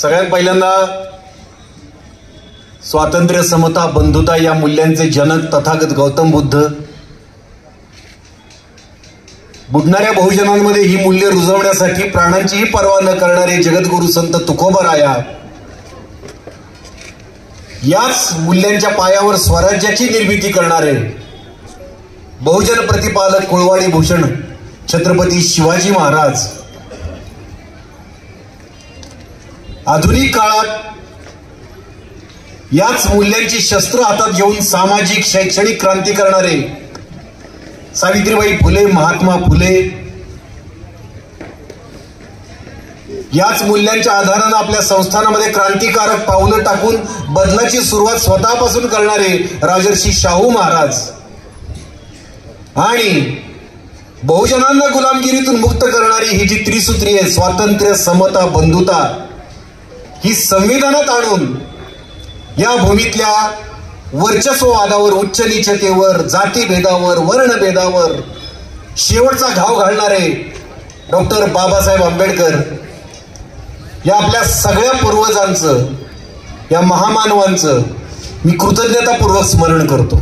सगळ्यात पहिल्यांदा स्वातंत्र्य, समता, बंधुता या मूल्यांचे जनक तथागत गौतम बुद्ध, बुडणाऱ्या बहुजनांमध्ये ही मूल्य रुजवण्यासाठी प्राणांचीही पर्वा न करणारे जगद्गुरु संत तुकोबाराया, याच मूल्यांच्या पायावर स्वराज्याची निर्मिती करणारे बहुजन प्रतिपादक कुळवाडी भूषण छत्रपती शिवाजी महाराज, आधुनिक काळात याच मूल्यांची शस्त्र हातात घेऊन सामाजिक शैक्षणिक क्रांती करणारे सावित्रीबाई फुले, महात्मा फुले, याच मूल्यांच्या आधारानं आपल्या संस्थानामध्ये क्रांतिकारक पावलं टाकून बदलाची सुरुवात स्वतःपासून करणारे राजर्षी शाहू महाराज आणि बहुजनांना गुलामगिरीतून मुक्त करणारी ही जी त्रिसूत्री आहे, स्वातंत्र्य, समता, बंधुता, ही संविधानात आणून या भूमीतल्या वर्चस्ववादावर, उच्च नीचतेवर, जातीभेदावर, वर्णभेदावर शेवटचा घाव घालणारे डॉक्टर बाबासाहेब आंबेडकर या आपल्या सगळ्या पूर्वजांचं, या महामानवांचं मी कृतज्ञतापूर्वक स्मरण करतो.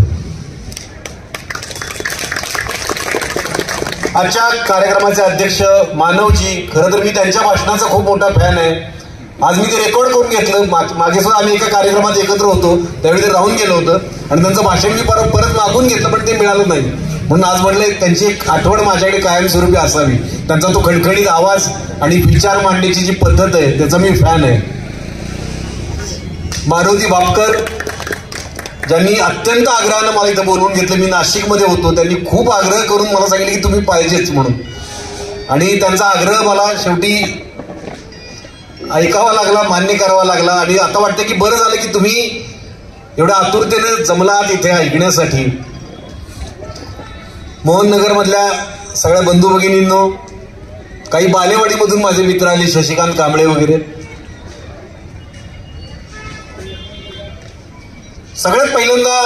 आजच्या कार्यक्रमाचे अध्यक्ष मानवजी, खरं तर मी त्यांच्या भाषणाचा खूप मोठा फॅन आहे. आज मी ते रेकॉर्ड करून घेतलं. मागे सुद्धा आम्ही एका कार्यक्रमात एकत्र होतो, त्यावेळी ते राहून गेलं होतं आणि त्यांचं भाषण मी परत मागून घेतलं, पण ते मिळालं नाही. म्हणून आज म्हटलं त्यांची एक आठवण माझ्याकडे कायमस्वरूपी असावी. त्यांचा तो खणखणीत आवाज आणि विचार मांडण्याची जी पद्धत आहे त्याचा मी फॅन आहे. मारुती बापकर, ज्यांनी अत्यंत आग्रहानं मला इथं बोलवून घेतलं. मी नाशिकमध्ये होतो, त्यांनी खूप आग्रह करून मला सांगितलं की तुम्ही पाहिजेच म्हणून, आणि त्यांचा आग्रह मला शेवटी ऐकावा लागला, मान्य करावा लागला. आणि आता वाटतं की बरं झालं की तुम्ही एवढ्या आतुरतेने जमलात इथे ऐकण्यासाठी. मोहननगर मधल्या सगळ्या बंधू भगिनींनो, काही बालेवाडीमधून माझे मित्र आले, शशिकांत कांबळे वगैरे. सगळ्यात पहिल्यांदा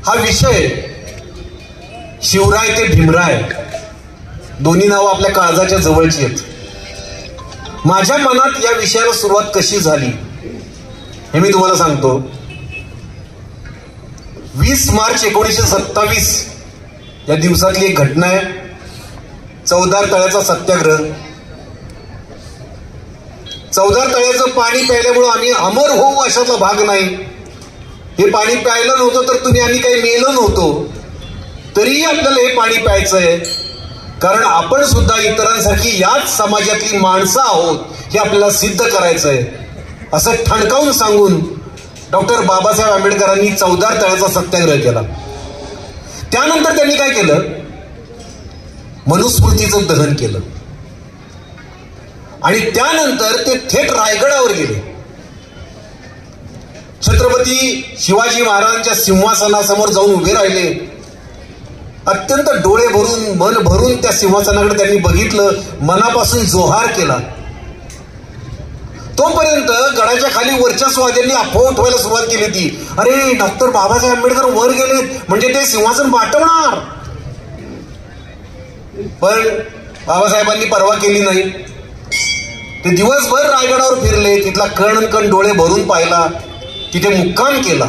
हा विषय शिवराय ते भीमराय, दोन्ही नावं आपल्या काळजाच्या जवळची आहेत. माझ्या मनात या विषयाला सुरुवात कशी झाली हे मी तुम्हाला सांगतो. 20 मार्च 1927 या दिवसातली एक घटना आहे, चौदार तळ्याचा सत्याग्रह. चौदार तळ्याचं पाणी प्यायल्यामुळं आम्ही अमर होऊ अशातला भाग नाही. हे पाणी प्यायलं नव्हतं तर तुम्ही आम्ही काही मेलो नव्हतो, तरीही आपल्याला हे पाणी प्यायचं आहे, कारण आपण सुद्धा इतरांसारखी याच समाजातली माणसं आहोत हे आपल्याला सिद्ध करायचं आहे, असं ठणकावून सांगून डॉक्टर बाबासाहेब आंबेडकरांनी चौदार तळ्याचा सत्याग्रह केला. त्यानंतर त्यांनी काय केलं, मनुस्मृतीचं दहन केलं आणि त्यानंतर ते थेट रायगडावर गेले. छत्रपती शिवाजी महाराजांच्या सिंहासनासमोर जाऊन उभे राहिले. अत्यंत डोळे भरून, मन भरून त्या सिंहासनाकडे त्यांनी बघितलं, मनापासून जोहार केला. तोपर्यंत गडाच्या खाली वर्चस्ववाद्यांनी अफवा उठवायला सुरुवात केली होती. अरे, डॉक्टर बाबासाहेब आंबेडकर वर गेलेत म्हणजे ते सिंहासन पाठवणार. पण बाबासाहेबांनी पर्वा केली नाही. ते दिवसभर रायगडावर फिरले, तिथला कण डोळे भरून पाहिला, तिथे मुक्काम केला.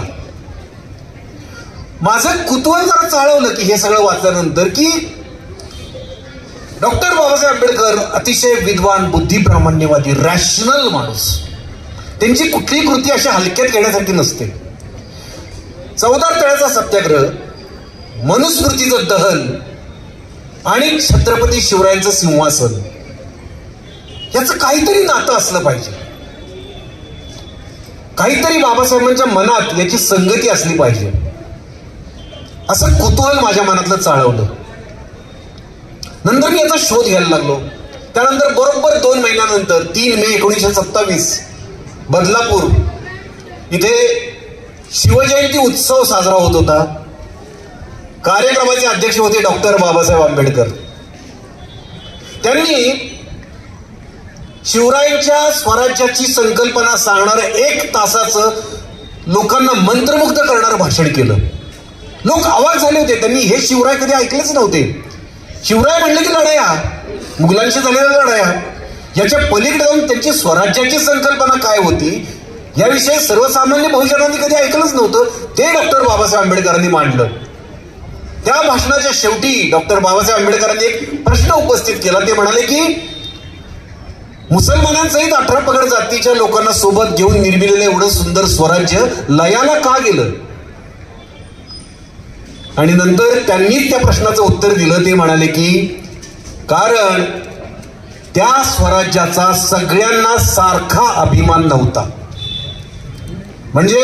माझं कुतूहल जरा चाळवलं की हे सगळं वाचल्यानंतर की डॉक्टर बाबासाहेब आंबेडकर अतिशय विद्वान, बुद्धिप्रामाण्यवादी, रॅशनल माणूस. त्यांची कुठलीही कृती अशा हलक्यात घेण्यासारखी नसते. चौदार तळ्याचा सत्याग्रह, मनुस्मृतीचं दहन आणि छत्रपती शिवरायांचं सिंहासन, याचं काहीतरी नातं असलं पाहिजे. काहीतरी बाबासाहेबांच्या मनात याची संगती असली पाहिजे, असं कुतूहल माझ्या मनातलं चाळवलं. नंतर मी याचा शोध घ्यायला लागलो. त्यानंतर बरोबर 2 महिन्यानंतर 3 मे 1927 बदलापूर इथे शिवजयंती उत्सव साजरा होत होता. कार्यक्रमाचे अध्यक्ष होते डॉक्टर बाबासाहेब आंबेडकर. त्यांनी शिवरायांच्या स्वराज्याची संकल्पना सांगणारं 1 तासाचं लोकांना मंत्रमुग्ध करणारं भाषण केलं. लोक अवाक झाले होते. त्यांनी हे शिवराय कधी ऐकलेच नव्हते. शिवराय म्हणले की लढाया, मुघलांशी झालेल्या लढाया. याच्या पलीकडे जाऊन त्यांची स्वराज्याची संकल्पना काय होती याविषयी सर्वसामान्य बहुजनांनी कधी ऐकलंच नव्हतं. ते डॉक्टर बाबासाहेब आंबेडकरांनी मांडलं. त्या भाषणाच्या शेवटी डॉक्टर बाबासाहेब आंबेडकरांनी एक प्रश्न उपस्थित केला. ते म्हणाले की मुसलमानांसहित 18 पगड जातीच्या लोकांना सोबत घेऊन निर्मिलेलं एवढं सुंदर स्वराज्य लयाला का गेलं. आणि नंतर त्यांनीच त्या प्रश्नाचं उत्तर दिलं. ते म्हणाले की कारण त्या स्वराज्याचा सगळ्यांना सारखा अभिमान नव्हता. म्हणजे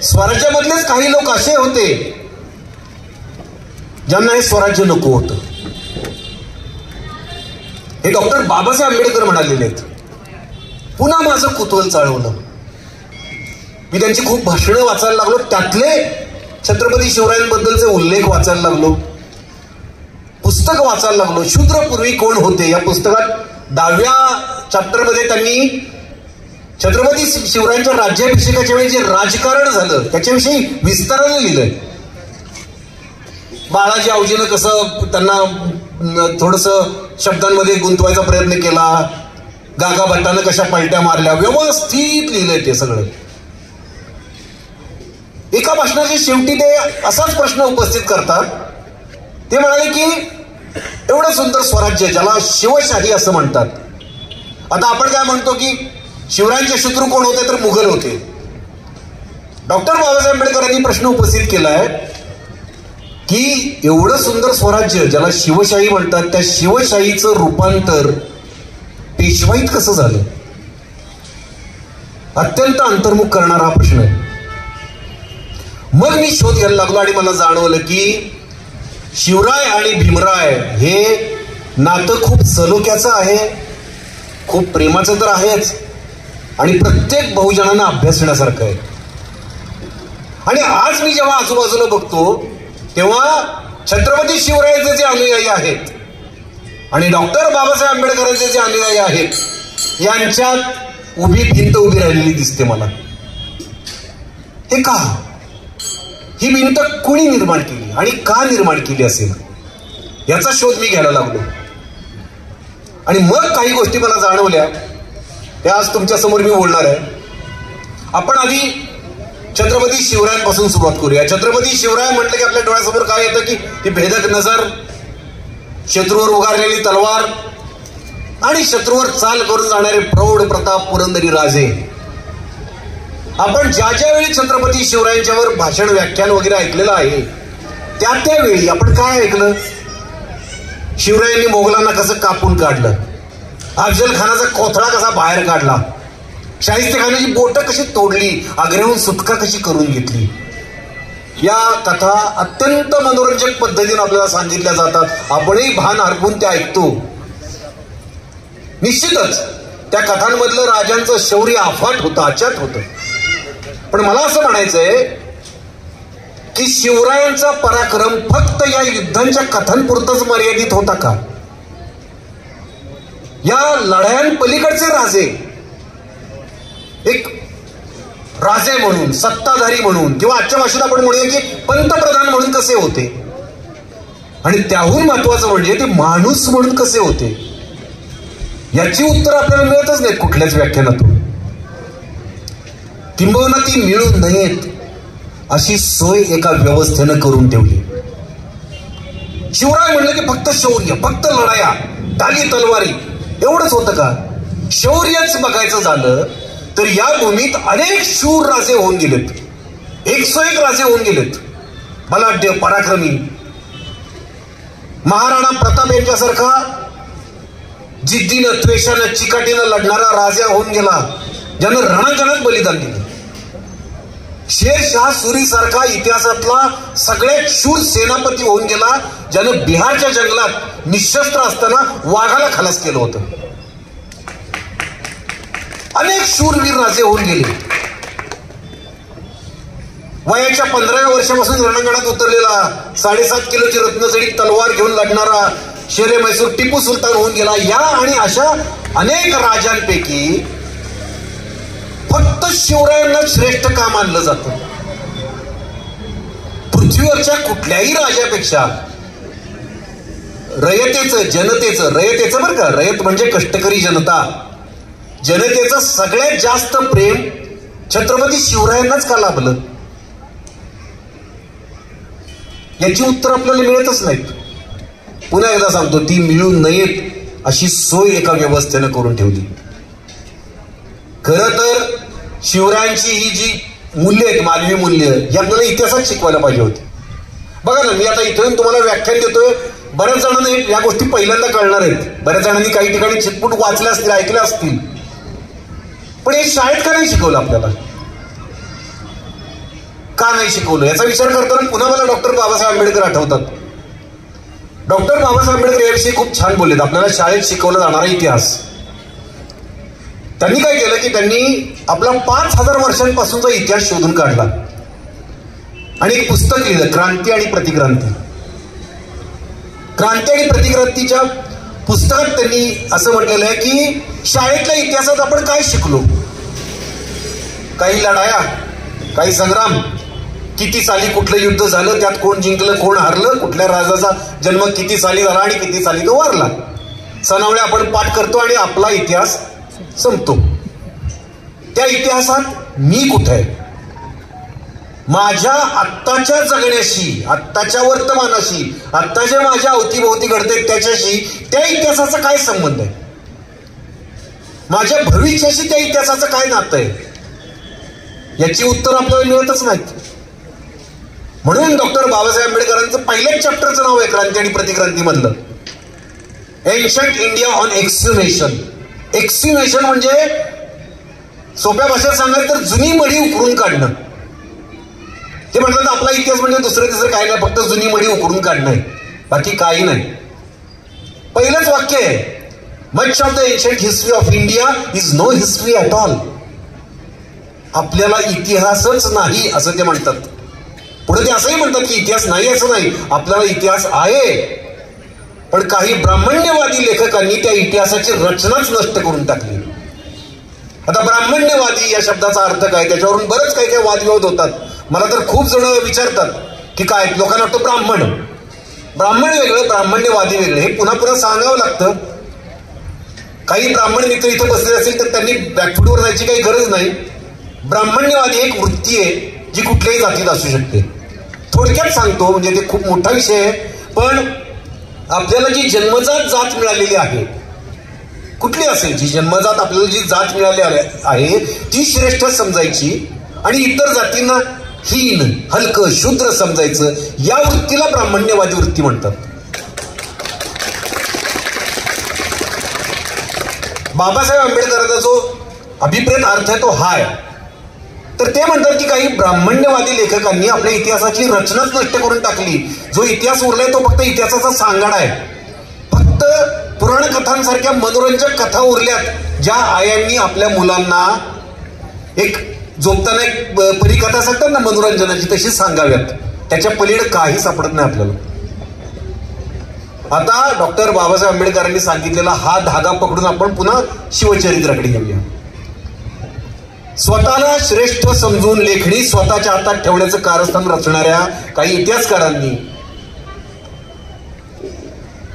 स्वराज्यामधलेच काही लोक असे होते ज्यांना हे स्वराज्य नको होतं. हे डॉक्टर बाबासाहेब आंबेडकर म्हणालेले आहेत. पुन्हा माझं कुतूहल चाळवलं. मी त्यांची खूप भाषणं वाचायला लागलो. त्यातले छत्रपती शिवरायांबद्दलचे उल्लेख वाचायला लागलो. पुस्तक वाचायला लागलो. शूद्रपूर्वी कोण होते या पुस्तकात 10व्या चॅप्टरमध्ये त्यांनी छत्रपती शिवरायांच्या राज्याभिषेकाच्या वेळी जे राजकारण झालं त्याच्याविषयी विस्ताराने लिहिलंय. बाळाजी आवजीनं कसं त्यांना थोडस शब्दांमध्ये गुंतवायचा प्रयत्न केला, गागा भट्टानं कशा पलट्या मारल्या, व्यवस्थित लिहिलंय ते सगळं. एका भाषणाच्या शेवटी ते असाच प्रश्न उपस्थित करतात. ते म्हणाले की एवढं सुंदर स्वराज्य ज्याला शिवशाही असं म्हणतात. आता आपण काय म्हणतो की शिवरायांचे शत्रू कोण होते तर मुघल होते. डॉक्टर बाबासाहेब आंबेडकरांनी प्रश्न उपस्थित केलाय की एवढं सुंदर स्वराज्य ज्याला शिवशाही म्हणतात त्या शिवशाहीचं रूपांतर पेशवाईत कसं झालं. अत्यंत अंतर्मुख करणारा हा प्रश्न आहे. मग मी शोध घ्यायला लागलो आणि मला जाणवलं की शिवराय आणि भीमराय हे नातं खूप सलोख्याचं आहे, खूप प्रेमाचं तर आहेच आणि प्रत्येक बहुजनांना अभ्यासण्यासारखं आहे. आणि आज मी जेव्हा आजूबाजूला बघतो तेव्हा छत्रपती शिवरायाचे जे अनुयायी आहेत आणि डॉक्टर बाबासाहेब आंबेडकरांचे जे अनुयायी आहेत यांच्यात उभी भिंत उभी राहिलेली दिसते मला. हे का? ही भिंत कुणी निर्माण केली आणि का निर्माण केली असेल याचा शोध मी घ्यायला लागलो. आणि मग काही गोष्टी मला जाणवल्या त्या आज तुमच्या समोर मी बोलणार आहे. आपण आधी छत्रपती शिवरायांपासून सुरुवात करूया. छत्रपती शिवराय म्हटलं की आपल्या डोळ्यासमोर काय येतं की ती भेदक नजर, शत्रूवर उगारलेली तलवार आणि शत्रूवर चाल करून जाणारे प्रौढ प्रताप पुरंदरी राजे. आपण ज्या ज्यावेळी छत्रपती शिवरायांच्यावर भाषण व्याख्यान वगैरे ऐकलेलं आहे त्यावेळी आपण काय ऐकलं? शिवरायांनी मोगलांना कसं कापून काढलं, अफजल खानाचा कोथळा कसा बाहेर काढला, शाहिस्तेखानाची बोटं कशी तोडली, आग्र्याहून सुटका कशी करून घेतली. या कथा अत्यंत मनोरंजक पद्धतीने आपल्याला सांगितल्या जातात. आपणही भान हरपून त्या ऐकतो. निश्चितच त्या कथांमधलं राजांचं शौर्य अफाट होतं, अचाट होतं. पण मला असं म्हणायचंय की शिवरायांचा पराक्रम फक्त या युद्धांच्या कथांपुरतच मर्यादित होता का? या लढायांपलीकडचे राजे एक राजे म्हणून, सत्ताधारी म्हणून किंवा आजच्या भाषेत आपण म्हणूया की पंतप्रधान म्हणून कसे होते आणि त्याहून महत्वाचं म्हणजे ते माणूस म्हणून कसे होते याची उत्तर आपल्याला मिळतच नाहीत कुठल्याच व्याख्यानातून. किंबहुना ती मिळू नयेत अशी सोय एका व्यवस्थेनं करून ठेवली. शिवराय म्हणलं की फक्त शौर्य, फक्त लढाया, ताली तलवारी एवढंच होतं का? शौर्यच बघायचं झालं तर या भूमीत अनेक शूर राजे होऊन गेलेत. 101 राजे होऊन गेलेत. बलाढ्य, पराक्रमी. महाराणा प्रताप यांच्यासारखा जिद्दीनं, त्वेषानं, चिकाटीनं लढणारा राजा होऊन गेला ज्यानं रणांगणात बलिदान दिलं. शेरशाह सुरी सारखा इतिहासातला सगळ्यात शूर सेनापती होऊन गेला ज्यानं बिहारच्या जंगलात निशस्त्र असताना वाघाला खलास केलं होतं. अनेक शूरवीर राजे होऊन गेले. वयाच्या 15व्या वर्षापासून रणांगणात उतरलेला 7.5 किलोची रत्नजडीत तलवार घेऊन लढणारा शेरे मैसूर टिपू सुलतान होऊन गेला. या आणि अशा अनेक राजांपैकी फक्त शिवरायांना श्रेष्ठ का मानलं जातं? पृथ्वीवरच्या कुठल्याही राजापेक्षा रयतेचं बरं का, रयत म्हणजे कष्टकरी जनता, जनतेचं सगळ्यात जास्त प्रेम छत्रपती शिवरायांनाच का लाभलं, याची उत्तर आपल्याला मिळतच नाहीत. पुन्हा एकदा सांगतो, ती मिळू नयेत अशी सोय एका व्यवस्थेनं करून ठेवली. खरं तर शिवरायांची ही जी मूल्य आहेत, मानवी मूल्य, ही आपल्याला इतिहासात शिकवायला पाहिजे होती. बघा ना, मी आता इथून तुम्हाला व्याख्यान देतोय, बऱ्याच जणांना या गोष्टी पहिल्यांदा कळणार आहेत. बऱ्याच जणांनी काही ठिकाणी चिटपुट वाचल्या असतील, ऐकल्या असतील, पण हे शाळेत का नाही शिकवलं आपल्याला, का नाही शिकवलं याचा विचार करताना पुन्हा मला डॉक्टर बाबासाहेब आंबेडकर आठवतात. डॉक्टर बाबासाहेब आंबेडकर याविषयी खूप छान बोललेत. आपल्याला शाळेत शिकवला जाणारा इतिहास त्यांनी काय केलं की त्यांनी आपला 5000 वर्षांपासूनचा इतिहास शोधून काढला आणि एक पुस्तक लिहिलं, क्रांती आणि प्रतिक्रांती. क्रांती आणि प्रतिक्रांतीच्या पुस्तकात त्यांनी असं म्हटलेलं आहे की शाळेतल्या इतिहासात आपण काय शिकलो, काही लढाया, काही संग्राम, किती साली कुठलं युद्ध झालं, त्यात कोण जिंकलं कोण हारलं, कुठल्या राजाचा जन्म किती साली झाला आणि किती साली तो वारला, सनावळे आपण पाठ करतो आणि आपला इतिहास संपतो. त्या इतिहासात मी कुठे आहे, माझ्या आत्ताच्या जगण्याशी, आत्ताच्या वर्तमानाशी, आत्ता जे माझ्या अवतीभोवती घडते त्याच्याशी त्या इतिहासाचा काय संबंध आहे, माझ्या भविष्याशी त्या इतिहासाचं काय नातं आहे, याची उत्तर आपल्याला मिळतच नाहीत. म्हणून डॉक्टर बाबासाहेब आंबेडकरांचं पहिल्याच चॅप्टरचं नाव आहे क्रांती आणि प्रतिक्रांती मधलं, एन्शंट इंडिया ऑन एक्सह्युमेशन. एक्सह्युमेशन म्हणजे सोप्या भाषेत सांगायचं तर जुनी मडी उकरून काढणं. ते म्हणतात आपला इतिहास म्हणजे दुसरं तिसरं काही नाही, फक्त जुनी मडी उकरून काढणं आहे, बाकी काही नाही. पहिलंच वाक्य आहे, much of the ancient history of India is no history at all. आपल्याला इतिहासच नाही असं ते म्हणतात. पुढे ते असंही म्हणतात की इतिहास नाही असं नाही, आपल्याला इतिहास आहे, पण काही ब्राह्मण्यवादी लेखकांनी त्या इतिहासाची रचनाच नष्ट करून टाकली. आता ब्राह्मण्यवादी या शब्दाचा अर्थ काय, त्याच्यावरून बरेच काही काही वादविवाद होतात. मला तर खूप जण विचारतात की काय, लोकांना वाटतं ब्राह्मण वेगळं, ब्राह्मण्यवादी वेगळे. हे पुन्हा पुन्हा सांगावं लागतं. काही ब्राह्मण मित्र इथं बसले असेल तर त्यांनी बॅकफूटवर जायची काही गरज नाही. ब्राह्मण्यवादी एक वृत्ती आहे जी कुठल्याही जातीत असू शकते. थोडक्यात सांगतो, म्हणजे ते खूप मोठा विषय आहे, पण आपल्याला जी जन्मजात जात मिळालेली आहे, कुठली असेल, जी जन्मजात आपल्याला जी जात मिळाली आहे ती श्रेष्ठ समजायची आणि इतर जातींना हीन, हलकं, शूद्र समजायचं, या वृत्तीला ब्राह्मण्यवादी वृत्ती म्हणतात. बाबासाहेब आंबेडकरांचा जो अभिप्रेत अर्थ आहे तो हा आहे. तर ते म्हणतात की काही ब्राह्मण्यवादी लेखकांनी आपल्या इतिहासाची रचनाच नष्ट करून टाकली. जो इतिहास उरलाय तो फक्त इतिहासाचा सांगाडा आहे. फक्त पुराण कथांसारख्या मनोरंजक कथा उरल्यात, ज्या आयांनी आपल्या मुलांना एक झोपताना एक परिकथा सांगतात ना मनोरंजनाची, तशी सांगाव्यात. त्याच्या पलीकडे काही सापडत नाही आपल्याला. आता डॉक्टर बाबासाहेब आंबेडकरांनी सांगितलेला हा धागा पकडून आपण पुन्हा शिवचरित्राकडे येऊया. स्वतःला श्रेष्ठ समजून लेखणी स्वतःच्या हातात ठेवण्याचं कारस्थान रचणाऱ्या काही इतिहासकारांनी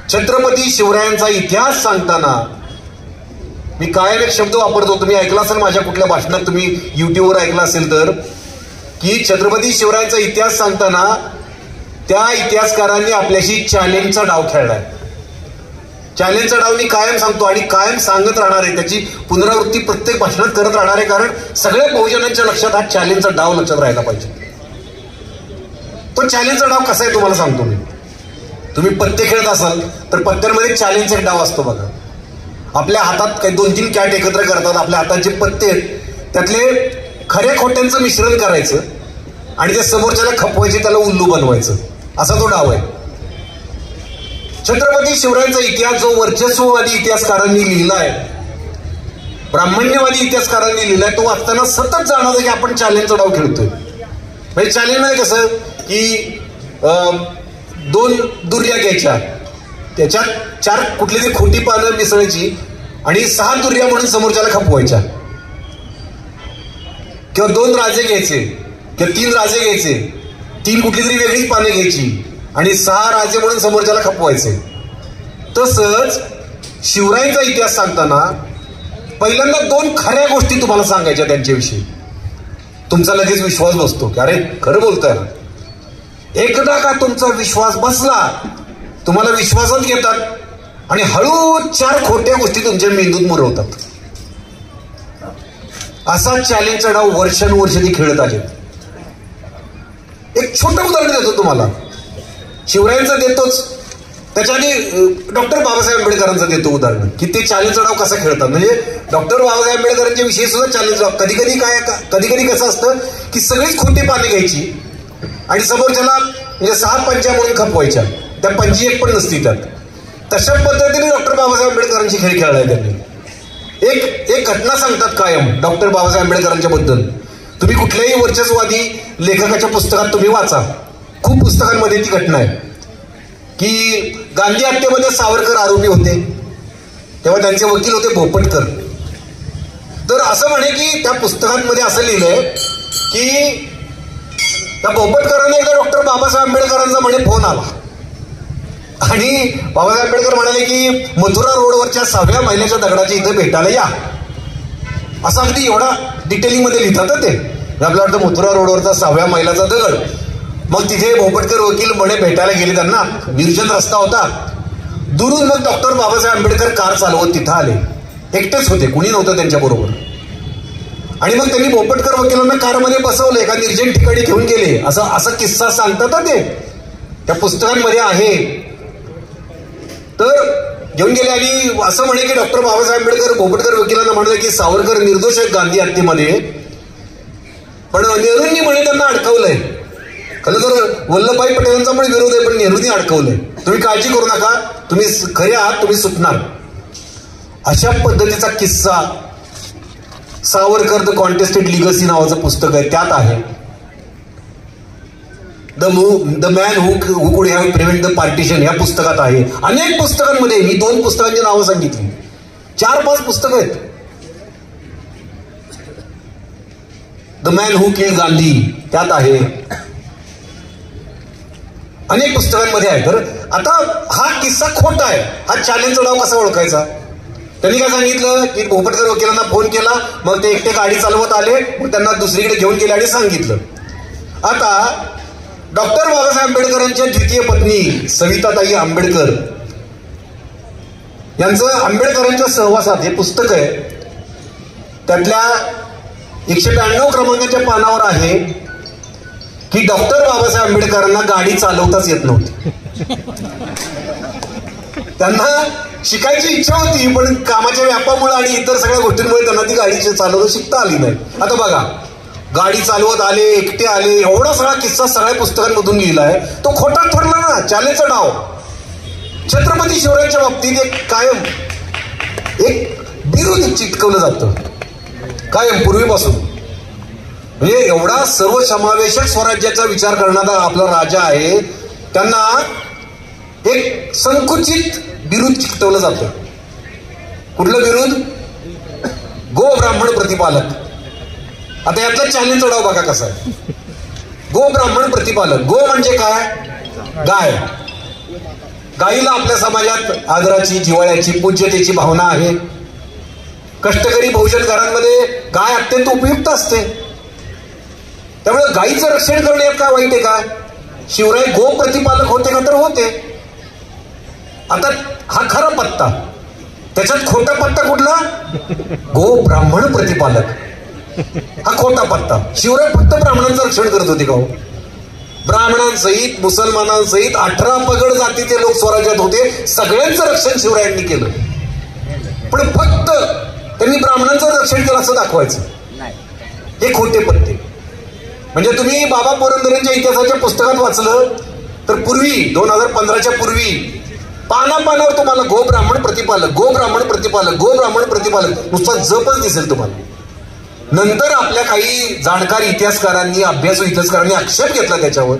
छत्रपती शिवरायांचा इतिहास सांगताना, मी कायम एक शब्द वापरतो, तुम्ही ऐकला असेल माझ्या कुठल्या भाषणात, तुम्ही युट्यूबवर ऐकला असेल तर, की छत्रपती शिवरायांचा इतिहास सांगताना त्या इतिहासकारांनी आपल्याशी चॅलेंजचा डाव खेळलाय. चॅलेंजचा डाव मी कायम सांगतो आणि कायम सांगत राहणार आहे, त्याची पुनरावृत्ती प्रत्येक भाषणात करत राहणार आहे, कारण सगळ्या बहुजनांच्या लक्षात हा चॅलेंजचा डाव लक्षात राहायला पाहिजे. तो चॅलेंजचा डाव कसा आहे तुम्हाला सांगतो मी. तुम्ही पत्ते खेळत असाल तर पत्त्यांमध्ये चॅलेंजचा एक डाव असतो बघा. आपल्या हातात काही 2-3 कॅट एकत्र करतात, आपल्या हातात जे पत्ते आहेत त्यातले खऱ्या खोट्यांचं मिश्रण करायचं आणि त्या समोरच्याला खपवायचे, त्याला उल्लू बनवायचं, असा तो डाव आहे. छत्रपती शिवरायांचा इतिहास जो वर्चस्ववादी इतिहासकारांनी लिहिलाय, ब्राह्मण्यवादी इतिहासकारांनी लिहिलाय, तो वाचताना सतत जाणवतं की आपण चॅलेंजचा डाव खेळतोय. म्हणजे चॅलेंजमध्ये कसं की 2 दुर्या घ्यायच्या, त्याच्यात 4 कुठली तरी खोटी पानं मिसळायची आणि 6 दुर्या म्हणून समोरच्याला खपवायच्या, किंवा 2 राजे घ्यायचे किंवा 3 राजे घ्यायचे, 3 कुठली तरी वेगळी पानं घ्यायची आणि 6 राजे म्हणून समोरच्याला खपवायचे. तसंच शिवरायांचा इतिहास सांगताना पहिल्यांदा 2 खऱ्या गोष्टी तुम्हाला सांगायच्या त्यांच्याविषयी. तुमचा लगेच विश्वास बसतो की अरे खरं बोलतोय. एकदा का तुमचा विश्वास बसला, तुम्हाला विश्वासात घेतात आणि हळू 4 खोट्या गोष्टी तुमच्या मेंदूत मुरवतात. असा चॅलेंजचा डाव वर्षानुवर्ष ते खेळत आले. एक छोटं उदाहरण देतो तुम्हाला, शिवरायांचं देतोच, त्याच्या आधी डॉक्टर बाबासाहेब आंबेडकरांचं देतो उदाहरण, की ते चॅलेंजचा डाव कसा खेळतात. म्हणजे डॉक्टर बाबासाहेब आंबेडकरांच्या विषयी सुद्धा चॅलेंज डाव. कधी कधी कसं असतं की सगळीच खोटी पाने घ्यायची आणि समोरच्याला म्हणजे 6 पंचा म्हणून खपवायच्या, त्या पंची एक पण नसती त्यात. तशा पद्धतीने डॉक्टर बाबासाहेब आंबेडकरांची खेळ खेळलाय त्यांनी. एक घटना सांगतात कायम डॉक्टर बाबासाहेब आंबेडकरांच्या बद्दल. तुम्ही कुठल्याही वर्चस्ववादी लेखकाच्या पुस्तकात तुम्ही वाचा, खूप पुस्तकांमध्ये ती घटना आहे की गांधी हत्येमध्ये सावरकर आरोपी होते, तेव्हा त्यांचे वकील होते भोपटकर. तर असं म्हणे की त्या पुस्तकांमध्ये असं लिहिलंय की त्या भोपटकरांना एकदा डॉक्टर बाबासाहेब आंबेडकरांचा म्हणे फोन आला आणि बाबासाहेब आंबेडकर म्हणाले की मथुरा रोडवरच्या 6व्या मैलाच्या दगडाच्या इथं भेटायला या. असं अगदी एवढा डिटेलिंग मध्ये लिहितात ते. आपल्याला वाटतं मथुरा रोडवरचा 6व्या मैलाचा दगड. मग तिथे भोपटकर वकील म्हणे भेटायला गेले त्यांना. निर्जन रस्ता होता. दुरून मग डॉक्टर बाबासाहेब आंबेडकर कार चालवत तिथं आले. एकटेच होते, कुणी नव्हतं त्यांच्या बरोबर. आणि मग त्यांनी भोपटकर वकिलांना कारमध्ये बसवलं, एका निर्जन ठिकाणी घेऊन गेले. असा किस्सा सांगतात ते, त्या पुस्तकांमध्ये आहे. तर घेऊन गेले आणि असं म्हणे की डॉक्टर बाबासाहेब आंबेडकर भोपटकर वकिलांना म्हणाले की सावरकर निर्दोष आहेत गांधी हत्येमध्ये, पण नेहरूंनी म्हणे त्यांना अडकवलंय. खरं तर वल्लभभाई पटेलांचा पण विरोध आहे, पण नेहरूंनी अडकवलंय. तुम्ही काळजी करू नका, तुम्ही खरे आहात, तुम्ही सुटणार. अशा पद्धतीचा किस्सा सावरकर द कॉन्टेस्टेड लिगसी नावाचं पुस्तक आहे, त्यात आहे. द मॅन हू कुड हॅव प्रिव्हेंट द पार्टिशन या पुस्तकात आहे. अनेक पुस्तकांमध्ये मी 2 पुस्तकांची नावं सांगितली, 4-5 पुस्तकं आहेत. The man who killed Gandhi त्यात आहे, अनेक पुस्तकांमध्ये आहे. तर आता हा किस्सा खोटा आहे. हा चॅलेंजचा डाव कसा ओळखायचा? त्यांनी काय सांगितलं की भोपटकर वकिलांना फोन केला, मग ते एकटे गाडी चालवत आले, मग त्यांना दुसरीकडे घेऊन गेले आणि सांगितलं. आता डॉक्टर बाबासाहेब आंबेडकरांच्या द्वितीय पत्नी सविताताई आंबेडकर यांचं आंबेडकरांच्या सहवासात हे पुस्तक आहे. त्यातल्या 192 क्रमांकाच्या पानावर आहे की डॉक्टर बाबासाहेब आंबेडकरांना गाडी चालवताच येत नव्हती. त्यांना शिकायची इच्छा होती, पण कामाच्या व्यापामुळे आणि इतर सगळ्या गोष्टींमुळे त्यांना ती गाडी चालवता शिकता आली नाही. आता बघा, गाडी चालवत आले, एकटे आले, एवढा सगळा किस्सा सगळ्या पुस्तकांमधून लिहिलाय. तो खोटा ठरला ना, चॅलेंजचा डाव. छत्रपती शिवरायांच्या बाबतीत कायम एक विरोध चिटकवलं जातं कायम पूर्वीपासून. म्हणजे एवढा सर्वसमावेशक स्वराज्याचा विचार करणारा आपला राजा आहे, त्यांना एक संकुचित बिरुद चिकटवलं जातं. कुठलं बिरुद? गो ब्राह्मण प्रतिपालक. आता यातला चॅलेंजचा डाव बघा कसा आहे. गो ब्राह्मण प्रतिपालक. गो म्हणजे काय? गाय. गायीला आपल्या समाजात आदराची, जिव्हाळ्याची, पूज्यतेची भावना आहे. कष्टकरी बहुजन घरांमध्ये गाय अत्यंत उपयुक्त असते. त्यामुळे गायीचं रक्षण करण्यात काय वाईट आहे का? शिवराय गो प्रतिपालक होते का? तर होते. आता हा खरा पत्ता, त्याच्यात खोटा पत्ता कुठला? गो ब्राह्मण प्रतिपालक. हा खोटा पत्ता. शिवराय फक्त ब्राह्मणांचं रक्षण करत होते का? ब्राह्मणांसहित, मुसलमानांसहित 18 पगड जातीचे लोक स्वराज्यात होते. सगळ्यांचं रक्षण शिवरायांनी केलं, पण फक्त त्यांनी ब्राह्मणांचं रक्षण केलं असं दाखवायचं. हे खोटे पत्ते. म्हणजे तुम्ही बाबा पुरंदरेंच्या इतिहासाच्या पुस्तकात वाचलं तर पूर्वी 2015च्या पूर्वी पानापानावर तुम्हाला गो ब्राह्मण प्रतिपालक, गो ब्राह्मण प्रतिपालक, गो ब्राह्मण प्रतिपालक नुसता जपच दिसेल तुम्हाला. नंतर आपल्या काही जाणकार इतिहासकारांनी, अभ्यासू इतिहासकारांनी आक्षेप घेतला त्याच्यावर.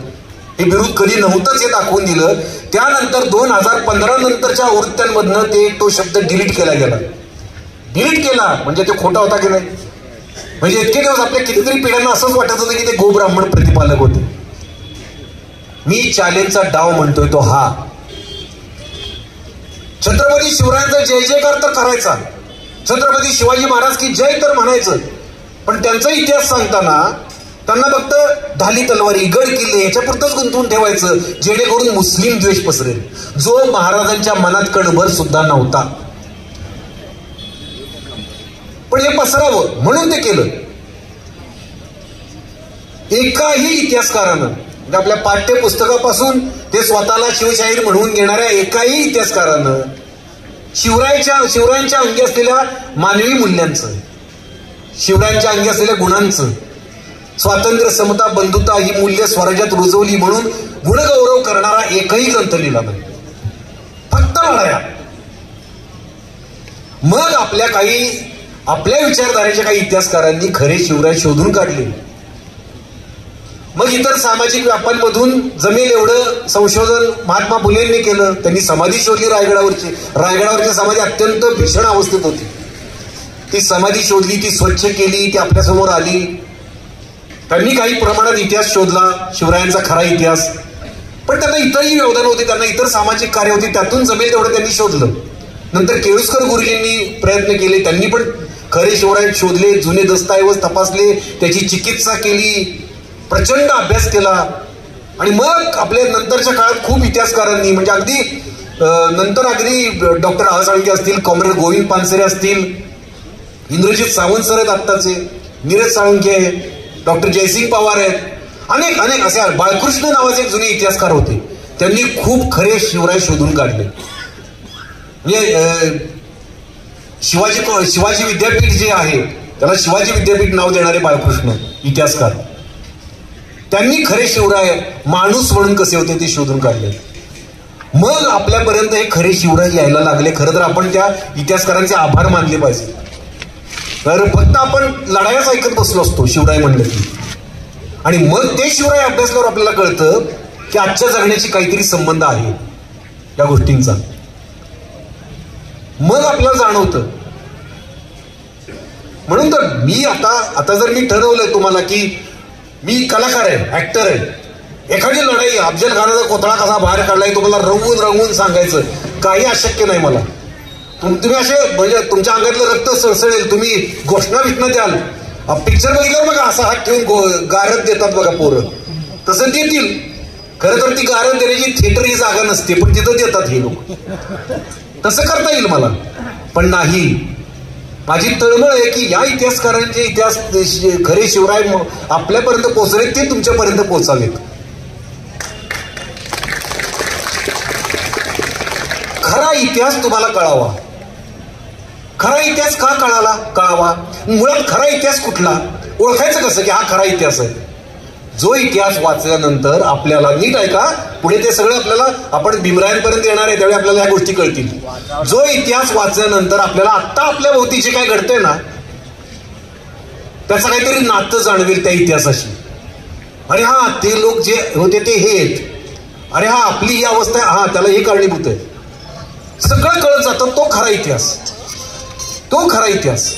हे विरोध कधी नव्हतंच हे दाखवून दिलं. त्यानंतर 2015 नंतरच्या आवृत्त्यांमधनं तो शब्द डिलीट केला गेला. डिलीट केला म्हणजे तो खोटा होता की नाही? म्हणजे इतके दिवस आपल्या कितीतरी पिढ्यांना असंच वाटत होतं की ते गो ब्राह्मण प्रतिपालक होते. मी चॅलेंजचा डाव म्हणतोय तो हा. छत्रपती शिवरायांचा जय जयकार तर करायचा, छत्रपती शिवाजी महाराज की जय तर म्हणायचं, पण त्यांचा इतिहास सांगताना त्यांना फक्त ढाली तलवारी गड किल्ले याच्यापुरतंच गुंतवून ठेवायचं, जेणेकरून मुस्लिम द्वेष पसरेल, जो महाराजांच्या मनात कणभर सुद्धा नव्हता. पण हे पसरावं म्हणून ते केलं. एकाही इतिहासकारानं म्हणजे आपल्या पाठ्यपुस्तकापासून ते स्वतःला शिवशाहीर म्हणून घेणाऱ्या एकाही इतिहासकारानं शिवरायांच्या अंगी असलेल्या मानवी मूल्यांचं, शिवरायांच्या अंगी असलेल्या गुणांचं, स्वातंत्र्य, समता, बंधुता ही मूल्य स्वराज्यात रुजवली म्हणून गुणगौरव करणारा एकही ग्रंथ लिहिला नाही, फक्त लढाया. मग आपल्या विचारधारेच्या काही इतिहासकारांनी खरे शिवराय शोधून काढले. मग इतर सामाजिक व्यापांमधून जमेल एवढं संशोधन महात्मा फुलेंनी केलं. त्यांनी समाधी शोधली रायगडावरची समाधी अत्यंत भीषण अवस्थेत होती. ती समाधी शोधली, ती स्वच्छ केली, ती आपल्यासमोर आली. त्यांनी काही प्रमाणात इतिहास शोधला, शिवरायांचा खरा इतिहास. पण त्यांना इतरही योगदान होते, त्यांना इतर सामाजिक कार्य होती, त्यातून जमेल तेवढं त्यांनी शोधलं. नंतर केळुस्कर गुरुजींनी प्रयत्न केले, त्यांनी पण खरे शिवराय शोधले, जुने दस्तऐवज तपासले, त्याची चिकित्सा केली, प्रचंड अभ्यास केला. आणि मग आपल्या नंतरच्या काळात खूप इतिहासकारांनी म्हणजे अगदी डॉक्टर आ साळुंखे असतील, कॉम्रेड गोविंद पानसरे असतील, इंद्रजित सावंत सर आहेत आत्ताचे, नीरज साळुंखे आहे, डॉक्टर जयसिंग पवार आहेत, अनेक असे. बाळकृष्ण नावाचे एक जुने इतिहासकार होते, त्यांनी खूप खरे शिवराय शोधून काढले. म्हणजे शिवाजी विद्यापीठ जे आहे त्याला शिवाजी विद्यापीठ नाव देणारे बाळकृष्ण इतिहासकार, त्यांनी खरे शिवराय माणूस म्हणून कसे होते ते शोधून काढले. मग आपल्यापर्यंत हे खरे शिवराय यायला लागले. खरं तर आपण त्या इतिहासकारांचे आभार मानले पाहिजे. तर फक्त आपण लढायाच ऐकत बसलो असतो शिवराय म्हणलं की. आणि मग ते शिवराय अभ्यासल्यावर आपल्याला कळतं की आजच्या जगण्याची काहीतरी संबंध आहे या गोष्टींचा. मग आपल्याला जाणवतं. म्हणून तर मी आता जर मी ठरवलंय तुम्हाला की मी कलाकार आहे, ऍक्टर आहे, एखादी लढाई अफजल खानाचा कोथळा कसा बाहेर काढलाय तुम्हाला रंगून सांगायचं काही अशक्य नाही मला. तुम्ही असे म्हणजे तुमच्या अंगातलं रक्त सळसळेल, तुम्ही घोषणा द्याल. पिक्चर बघितल्यावर बघा असा हात ठेवून गारद देतात बघा पोरं, तसं देतील. खरं तर ती गारद देण्याची थिएटर ही जागा नसते, पण तिथं देतात हे लोक. तसं करता येईल मला, पण नाही. माझी तळमळ आहे की या इतिहासकारांचे इतिहास खरे शिवराय आपल्यापर्यंत पोहोचले, ते तुमच्यापर्यंत पोहोचावेत. खरा इतिहास तुम्हाला कळावा. खरा इतिहास का कळावा? मुळात खरा इतिहास कुठला ओळखायचं कसं की हा खरा इतिहास आहे? जो इतिहास वाचल्यानंतर आपल्याला, नीट ऐका, पुढे ते सगळं आपल्याला, आपण भीमरायांपर्यंत येणार आहे त्यावेळी आपल्याला ह्या गोष्टी कळतील. जो इतिहास वाचल्यानंतर आपल्याला आत्ता आपल्या भोवती जे काय घडतंय ना त्याचं काहीतरी नातं जाणवेल त्या इतिहासाशी. अरे हा, ते लोक जे होते ते हे आहेत, अरे हा आपली ही अवस्था आहे, हा त्याला हे कारणीभूत आहे, सगळं कळत जातं. तो खरा इतिहास.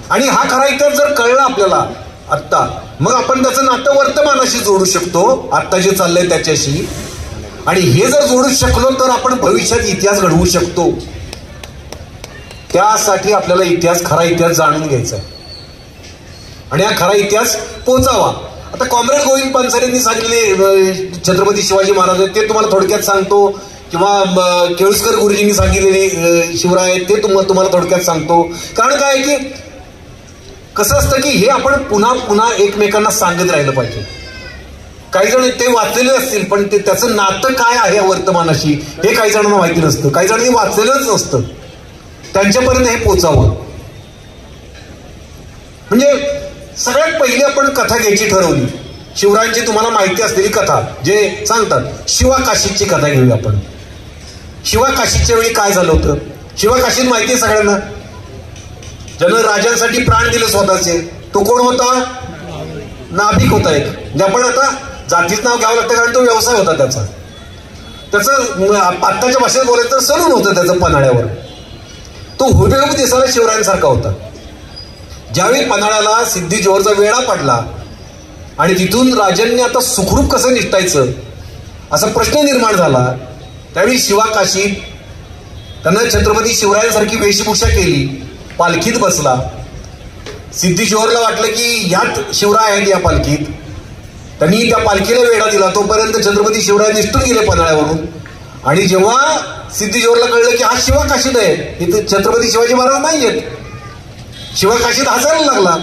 आणि हा खरा इतिहास जर कळला आपल्याला आत्ता, मग आपण त्याचं नातं वर्तमानाशी जोडू शकतो, आत्ता जे चाललंय त्याच्याशी. आणि हे जर जोडू शकलो तर आपण भविष्यात इतिहास घडवू शकतो. त्यासाठी आपल्याला खरा इतिहास जाणून घ्यायचा आणि हा खरा इतिहास पोचावा. आता कॉम्रेड गोविंद पानसरेंनी सांगितलेले छत्रपती शिवाजी महाराज ते तुम्हाला थोडक्यात सांगतो, किंवा केळुस्कर गुरुजींनी सांगितलेले शिवराय ते तुम्हाला थोडक्यात सांगतो. कारण काय की कसं असतं की हे आपण पुन्हा एकमेकांना सांगत राहिलं पाहिजे. काही जण ते वाचलेले असतील पण त्याचं नातं काय आहे वर्तमानाशी हे काही जणांना माहिती नसतं, काही जणांनी वाचलेलंच नसतं. त्यांच्यापर्यंत हे पोचावं. म्हणजे सगळ्यात पहिली आपण कथा घ्यायची ठरवली, शिवरायांची तुम्हाला माहिती असलेली कथा जे सांगतात, शिवाकाशीची कथा घेऊया आपण. शिवाकाशीच्या वेळी काय झालं होतं? शिवाकाशीत माहिती आहे सगळ्यांना, ज्यानं राजांसाठी प्राण दिले स्वतःचे. तो कोण होता? नाभिक होता एक. म्हणजे आपण आता जातीचं नाव घ्यावं लागतं कारण तो व्यवसाय होता त्याचं आत्ताच्या भाषेत बोलायचं तर सलून होतं त्याचं पन्हाळ्यावर. तो हुबेहूब दिसायला शिवरायांसारखा होता. ज्यावेळी पन्हाळ्याला सिद्धी जोहरचा वेढा पडला आणि तिथून राजांनी आता सुखरूप कसं निपटायचं असा प्रश्न निर्माण झाला, त्यावेळी शिवाकाशीत त्यानं छत्रपती शिवरायांसारखी वेशभूषा केली, पालखीत बसला. सिद्धेश्वरला वाटलं की यात शिवराय आहेत या पालखीत. त्यांनी त्या पालखीला वेढा दिला. तोपर्यंत छत्रपती शिवराय निसटून गेले पन्हाळ्यावरून. आणि जेव्हा सिद्धेश्वरला कळलं की हा शिवा काशीद आहे, इथे छत्रपती शिवाजी महाराज नाही आहेत, शिवा काशीद हसायला लागला.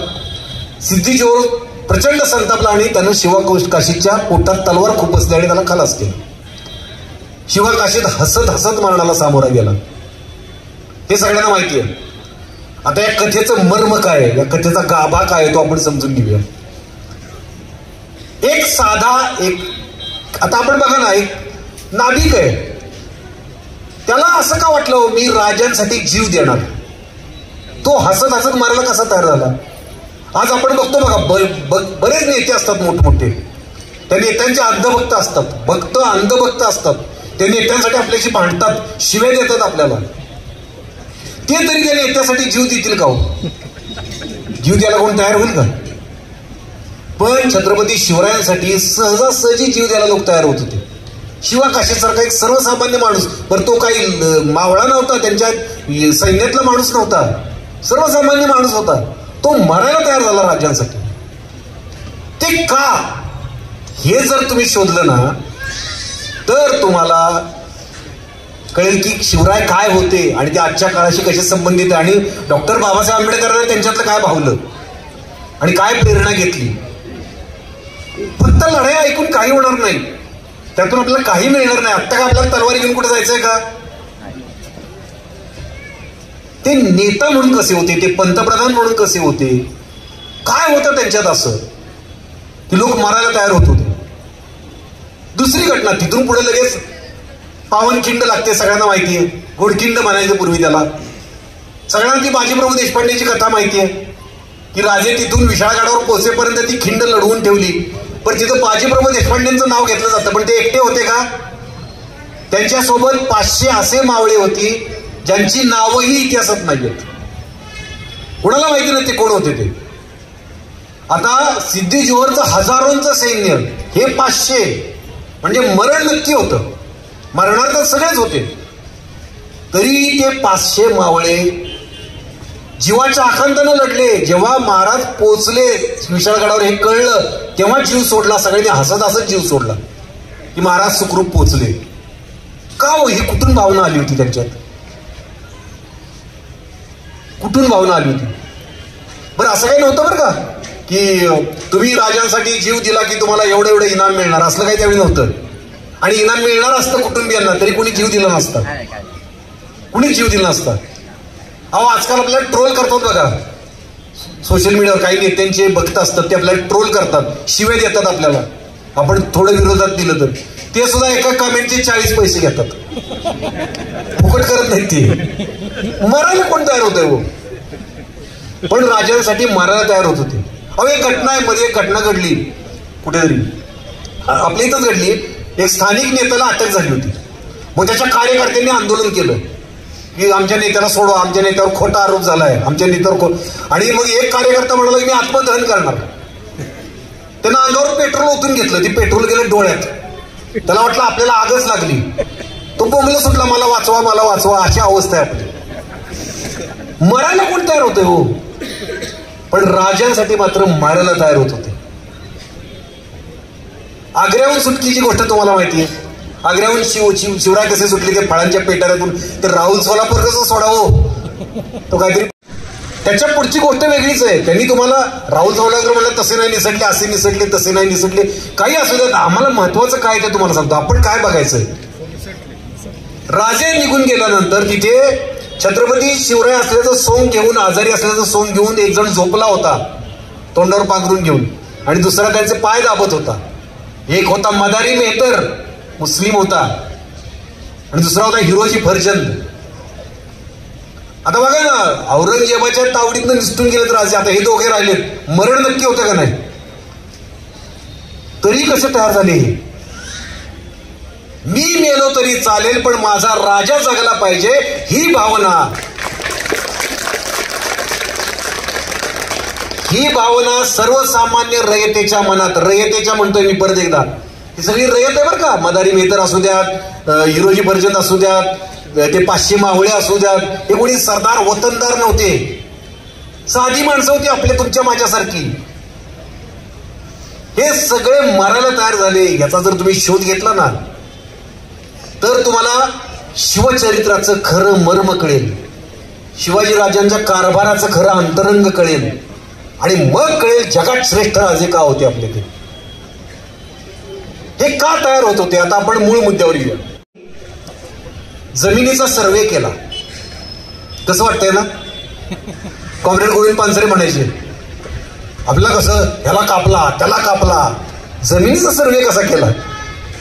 सिद्धेश्वर प्रचंड संतापला आणि त्यानं शिवा काशीदच्या पोटात तलवार खुपसली आणि त्याला खलास केलं. शिवा काशीद हसत हसत मरणाला सामोरा गेला. हे सगळ्यांना माहिती आहे. आता या कथेचं मर्म काय आहे, या कथेचा गाभा काय आहे तो आपण समजून घेऊया. एक आता आपण बघा ना, एक नाभिक आहे, त्याला असं का वाटलं मी राजांसाठी जीव देणार. तो हसत हसत मारायला कसा तयार झाला. आज आपण बघतो बघा, बरेच नेते असतात मोठमोठे, त्या नेत्यांचे अंधभक्त असतात, अंधभक्त असतात. ते नेत्यांसाठी आपल्याशी भांडतात, शिव्या देतात आपल्याला. ते तरी त्या नेत्यासाठी जीव देतील का हो? जीव द्यायला कोण तयार होईल का? पण छत्रपती शिवरायांसाठी सहजासहजी जीव द्यायला लोक तयार होत होते. शिवा काशीदसारखा एक सर्वसामान्य माणूस, पण तो काही मावळा नव्हता, त्यांच्या सैन्यातला माणूस नव्हता, सर्वसामान्य माणूस होता. तो मरायला तयार झाला राज्यांसाठी. ते का, हे जर तुम्ही शोधलं ना तर तुम्हाला कळेल की शिवराय काय होते आणि ते आजच्या काळाशी कसे संबंधित आहे. आणि डॉक्टर बाबासाहेब आंबेडकरांनी त्यांच्यातलं काय भावलं आणि काय प्रेरणा घेतली. फक्त लढाई ऐकून काही होणार नाही, त्यातून आपल्याला काही मिळणार नाही. आत्ता का आपल्याला तलवारी घेऊन कुठे जायचंय का? ते नेता म्हणून कसे होते, ते पंतप्रधान म्हणून कसे होते, काय होतं त्यांच्यात असं की लोक मारायला तयार होत होते. दुसरी घटना, तिथून पुढे लगेच पावनखिंड लागते, सगळ्यांना माहिती आहे. घोडखिंड म्हणायचं पूर्वी त्याला. सगळ्यांना ती बाजीप्रभू देशपांडेची कथा माहिती आहे की राजे तिथून विशाळगडावर पोहोचेपर्यंत ती खिंड लढवून ठेवली. पण तिथं बाजीप्रभू देशपांडेंचं नाव घेतलं जातं, पण ते एकटे होते का? त्यांच्यासोबत 500 असे मावळे होती ज्यांची नावही इतिहासात नाहीयेत. कोणाला माहिती नाही ते कोण होते ते. आता सिद्धेश्वरचं हजारोंचं सैन्य, हे 500, म्हणजे मरण नक्की होतं, मरणार तर सगळेच होते. तरी ते 500 मावळे जीवाच्या आकांतानं लढले. जेव्हा महाराज पोचले विशाळगडावर हे कळलं तेव्हा जीव सोडला. सगळ्यांनी हसत हसत जीव सोडला की महाराज सुखरूप पोचले. का हो, ही कुठून भावना आली होती त्यांच्यात? कुठून भावना आली होती? बरं, असं काही नव्हतं बरं का की तुम्ही राजांसाठी जीव दिला की तुम्हाला एवढं एवढं इनाम मिळणार, असलं काही त्यावेळी नव्हतं. आणि इनाम मिळणार असतं कुटुंबियांना तरी कोणी जीव दिला नसता, कुणी जीव दिला नसता. अहो, आजकाल आपल्याला ट्रोल करतात बघा, सोशल मीडियावर काही नेत्यांचे भक्त असतात, ते आपल्याला ट्रोल करतात, शिव्या देतात आपल्याला. आपण थोडं विरोधात दिलं तर ते सुद्धा एका कमेंटचे 40 पैसे घेतात. फुकट करत नाहीत ते. मरायला कोण तयार होत आहे हो? पण राजांसाठी मरायला तयार होत होते. अहो, एक घटना आहे, मध्ये एक घटना घडली कुठेतरी, आपल्या इथंच घडली. एक स्थानिक नेत्याला अटक झाली होती. मग त्याच्या कार्यकर्त्यांनी आंदोलन केलं की आमच्या नेत्याला सोडवा, आमच्या नेत्यावर खोटा आरोप झालाय, आमच्या नेत्यावर आणि मग एक कार्यकर्ता म्हणाला की मी आत्मदहन करणार. त्यानं अंगावर पेट्रोल ओतून घेतलं, ती पेट्रोल गेलं डोळ्यात. त्याला वाटलं आपल्याला आगच लागली. तो बोंबला सुटला, मला वाचवा, मला वाचवा, अशी अवस्था आहे आपली. मरायला कोण तयार होते हो? पण राजांसाठी मात्र मारायला तयार होत होते. आग्र्याहून सुटकीची गोष्ट तुम्हाला माहिती आहे. आग्र्याहून शिवराय कसे सुटले ते फळांच्या पेटाऱ्यातून. ते राहुल सोलापूर कसं सोडावं, तो काहीतरी त्याच्या पुढची गोष्ट वेगळीच आहे. त्यांनी तुम्हाला राहुल सोलापूर म्हणलं तसे नाही निसटले, असे निसटले, तसे नाही निसटले, काही असू देत. आम्हाला महत्वाचं काय ते तुम्हाला सांगतो. आपण काय बघायचंय, राजे निघून गेल्यानंतर तिथे छत्रपती शिवराय असल्याचं सोंग घेऊन, आजारी असल्याचं सोंग घेऊन एक जण झोपला होता तोंडावर पांघरून घेऊन, आणि दुसरा त्यांचे पाय दाबत होता. एक होता मदारी मेहतर, मुस्लिम होता, आणि दुसरा होता हिरोजी फरचंद. आता बघा ना, औरंगजेबाच्या तावडीतनं निसटून गेलेत राजे. आता हे दोघे राहिलेत, मरण नक्की होतं का नाही? तरी कसे तयार झाले? मी मेलो तरी चालेल पण माझा राजा जगला पाहिजे, ही भावना, ही भावना सर्वसामान्य रयतेच्या मनात, रयतेच्या म्हणतोय मी परत एकदा, ही सगळी रयत आहे बरं का. मदारी मेहतर असू द्यात, हिरोजी फरचंद असू द्यात, ते 500 मावळे असू द्यात, हे कोणी सरदार वतनदार नव्हते, साधी माणसं होती आपल्या तुमच्या माझ्यासारखी. हे सगळे मरायला तयार झाले. याचा जर तुम्ही शोध घेतला ना तर तुम्हाला शिवचरित्राचं खरं मर्म कळेल, शिवाजी राजांच्या कारभाराचं खरं अंतरंग कळेल, आणि मग कळेल जगात श्रेष्ठ राजे का होते आपल्याकडे, हे का तयार होत होते. आता आपण मूळ मुद्द्यावर येऊया. जमिनीचा सर्वे केला. कसं वाटतंय ना, कॉम्रेड गोविंद पानसरे म्हणायचे आपल्याला कसं, ह्याला कापला त्याला कापला. जमिनीचा सर्वे कसा केला.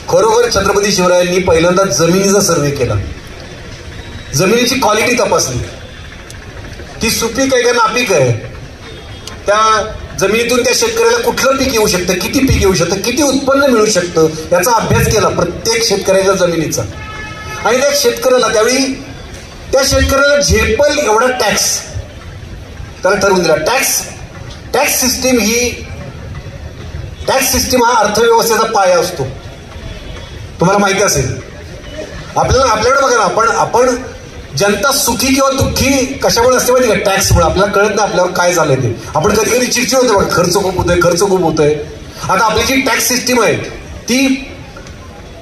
खरोखर छत्रपती शिवरायांनी पहिल्यांदा जमिनीचा सर्वे केला, जमिनीची क्वालिटी तपासली, ती सुपीक आहे का नापीक आहे, त्या जमिनीतून त्या शेतकऱ्याला कुठलं पीक येऊ शकतं, किती पीक येऊ शकतं, किती उत्पन्न मिळू शकतं, याचा अभ्यास केला प्रत्येक शेतकऱ्याच्या जमिनीचा. आणि त्या शेतकऱ्याला त्यावेळी त्या शेतकऱ्याला झेपल एवढा टॅक्स त्याला ठरवून दिला. टॅक्स सिस्टीम हा अर्थव्यवस्थेचा पाया असतो, तुम्हाला माहिती असेल. आपल्याकडे बघा ना, आपण जनता सुखी किंवा दुःखी कशामुळे असते माहिती का, टॅक्समुळे. आपल्याला कळत नाही आपल्यावर काय झालंय ते. आपण कधी कधी चिडचिड होते बघा, खर्च खूप होतोय. आता आपली जी टॅक्स सिस्टीम आहे ती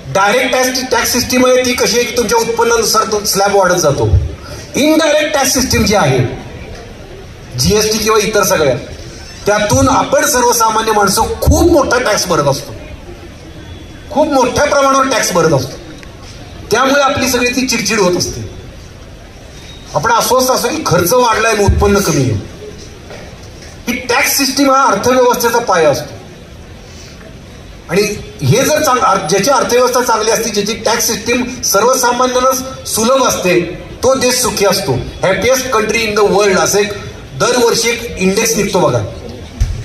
डायरेक्ट टॅक्स सिस्टीम आहे, ती कशी आहे की तुमच्या उत्पन्नानुसार तो स्लॅब वाढत जातो. इनडायरेक्ट टॅक्स सिस्टीम जी आहे, जीएसटी किंवा इतर सगळ्या, त्यातून आपण सर्वसामान्य माणसं खूप मोठा टॅक्स भरत असतो, खूप मोठ्या प्रमाणावर टॅक्स भरत असतो. त्यामुळे आपली सगळी ती चिडचिड होत असते. आपण अस्वस्थ असतो की खर्च वाढलाय आणि उत्पन्न कमी आहे. ही टॅक्स सिस्टीम हा अर्थव्यवस्थेचा पाया असतो. आणि हे जर ज्याची अर्थव्यवस्था चांगली असते, ज्याची टॅक्स सिस्टीम सर्वसामान्यांना सुलभ असते, तो देश सुखी असतो. Happiest country in the world असे दरवर्षी एक इंडेक्स निघतो बघा,